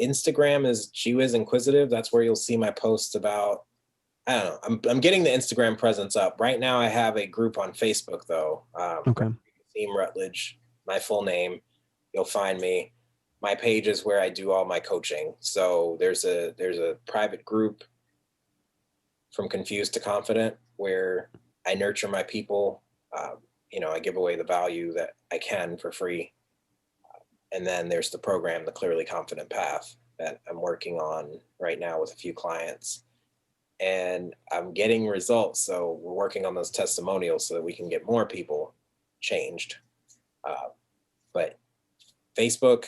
Instagram is G-Wiz Inquisitive. That's where you'll see my posts about. I don't know. I'm getting the Instagram presence up right now. I have a group on Facebook though. Okay. Team Rutledge, my full name. You'll find me. My page is where I do all my coaching. So there's a private group from Confused to Confident where I nurture my people. I give away the value that I can for free. And then there's the program, the Clearly Confident Path, that I'm working on right now with a few clients. And I'm getting results. So we're working on those testimonials so that we can get more people changed. But Facebook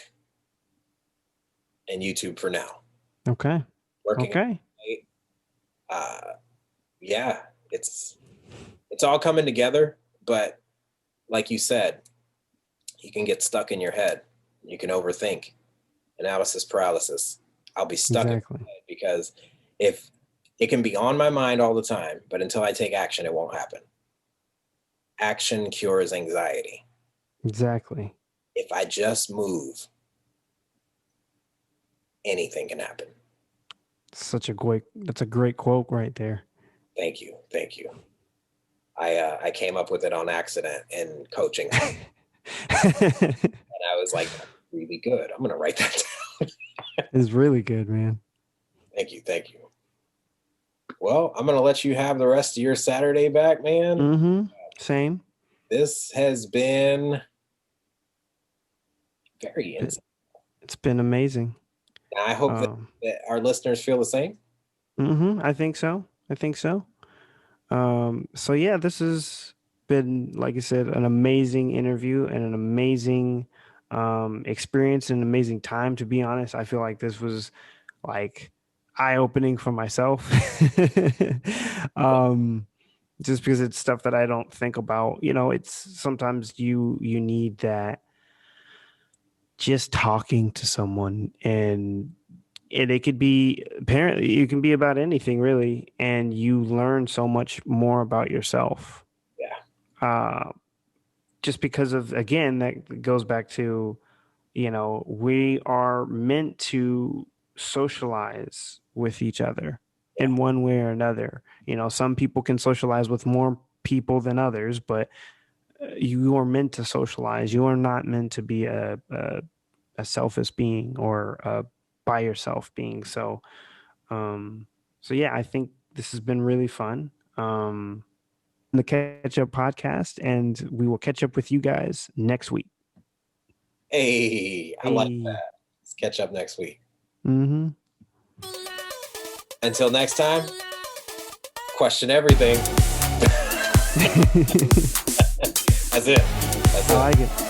and YouTube for now. Okay. Working. Okay. Yeah, it's all coming together, but like you said, you can get stuck in your head. You can overthink. Analysis paralysis. I'll be stuck in my head because if it can be on my mind all the time, but until I take action, it won't happen. Action cures anxiety. Exactly. If I just move, anything can happen. That's a great quote right there. Thank you. I came up with it on accident in coaching. And I was like, that's really good. I'm gonna write that down. It's really good, man. Thank you. Well, I'm gonna let you have the rest of your Saturday back, man. Mm-hmm. Same. This has been very insightful. It's been amazing. I hope that our listeners feel the same. Mm-hmm. I think so. So yeah, this has been, like I said, an amazing interview and an amazing experience and an amazing time, to be honest. I feel like this was like eye-opening for myself. Just because it's stuff that I don't think about. It's sometimes you need that, just talking to someone, and it could be, apparently it can be about anything really, and you learn so much more about yourself. Yeah. Just because of, again, that goes back to, we are meant to socialize with each other in one way or another. Some people can socialize with more people than others, but you are meant to socialize. You are not meant to be a selfish being or a by yourself being. So yeah, I think this has been really fun. The Catch Up podcast, and we will catch up with you guys next week. Hey, I like that. Let's catch up next week. Mm-hmm. Until next time, question everything. That's it. I like it.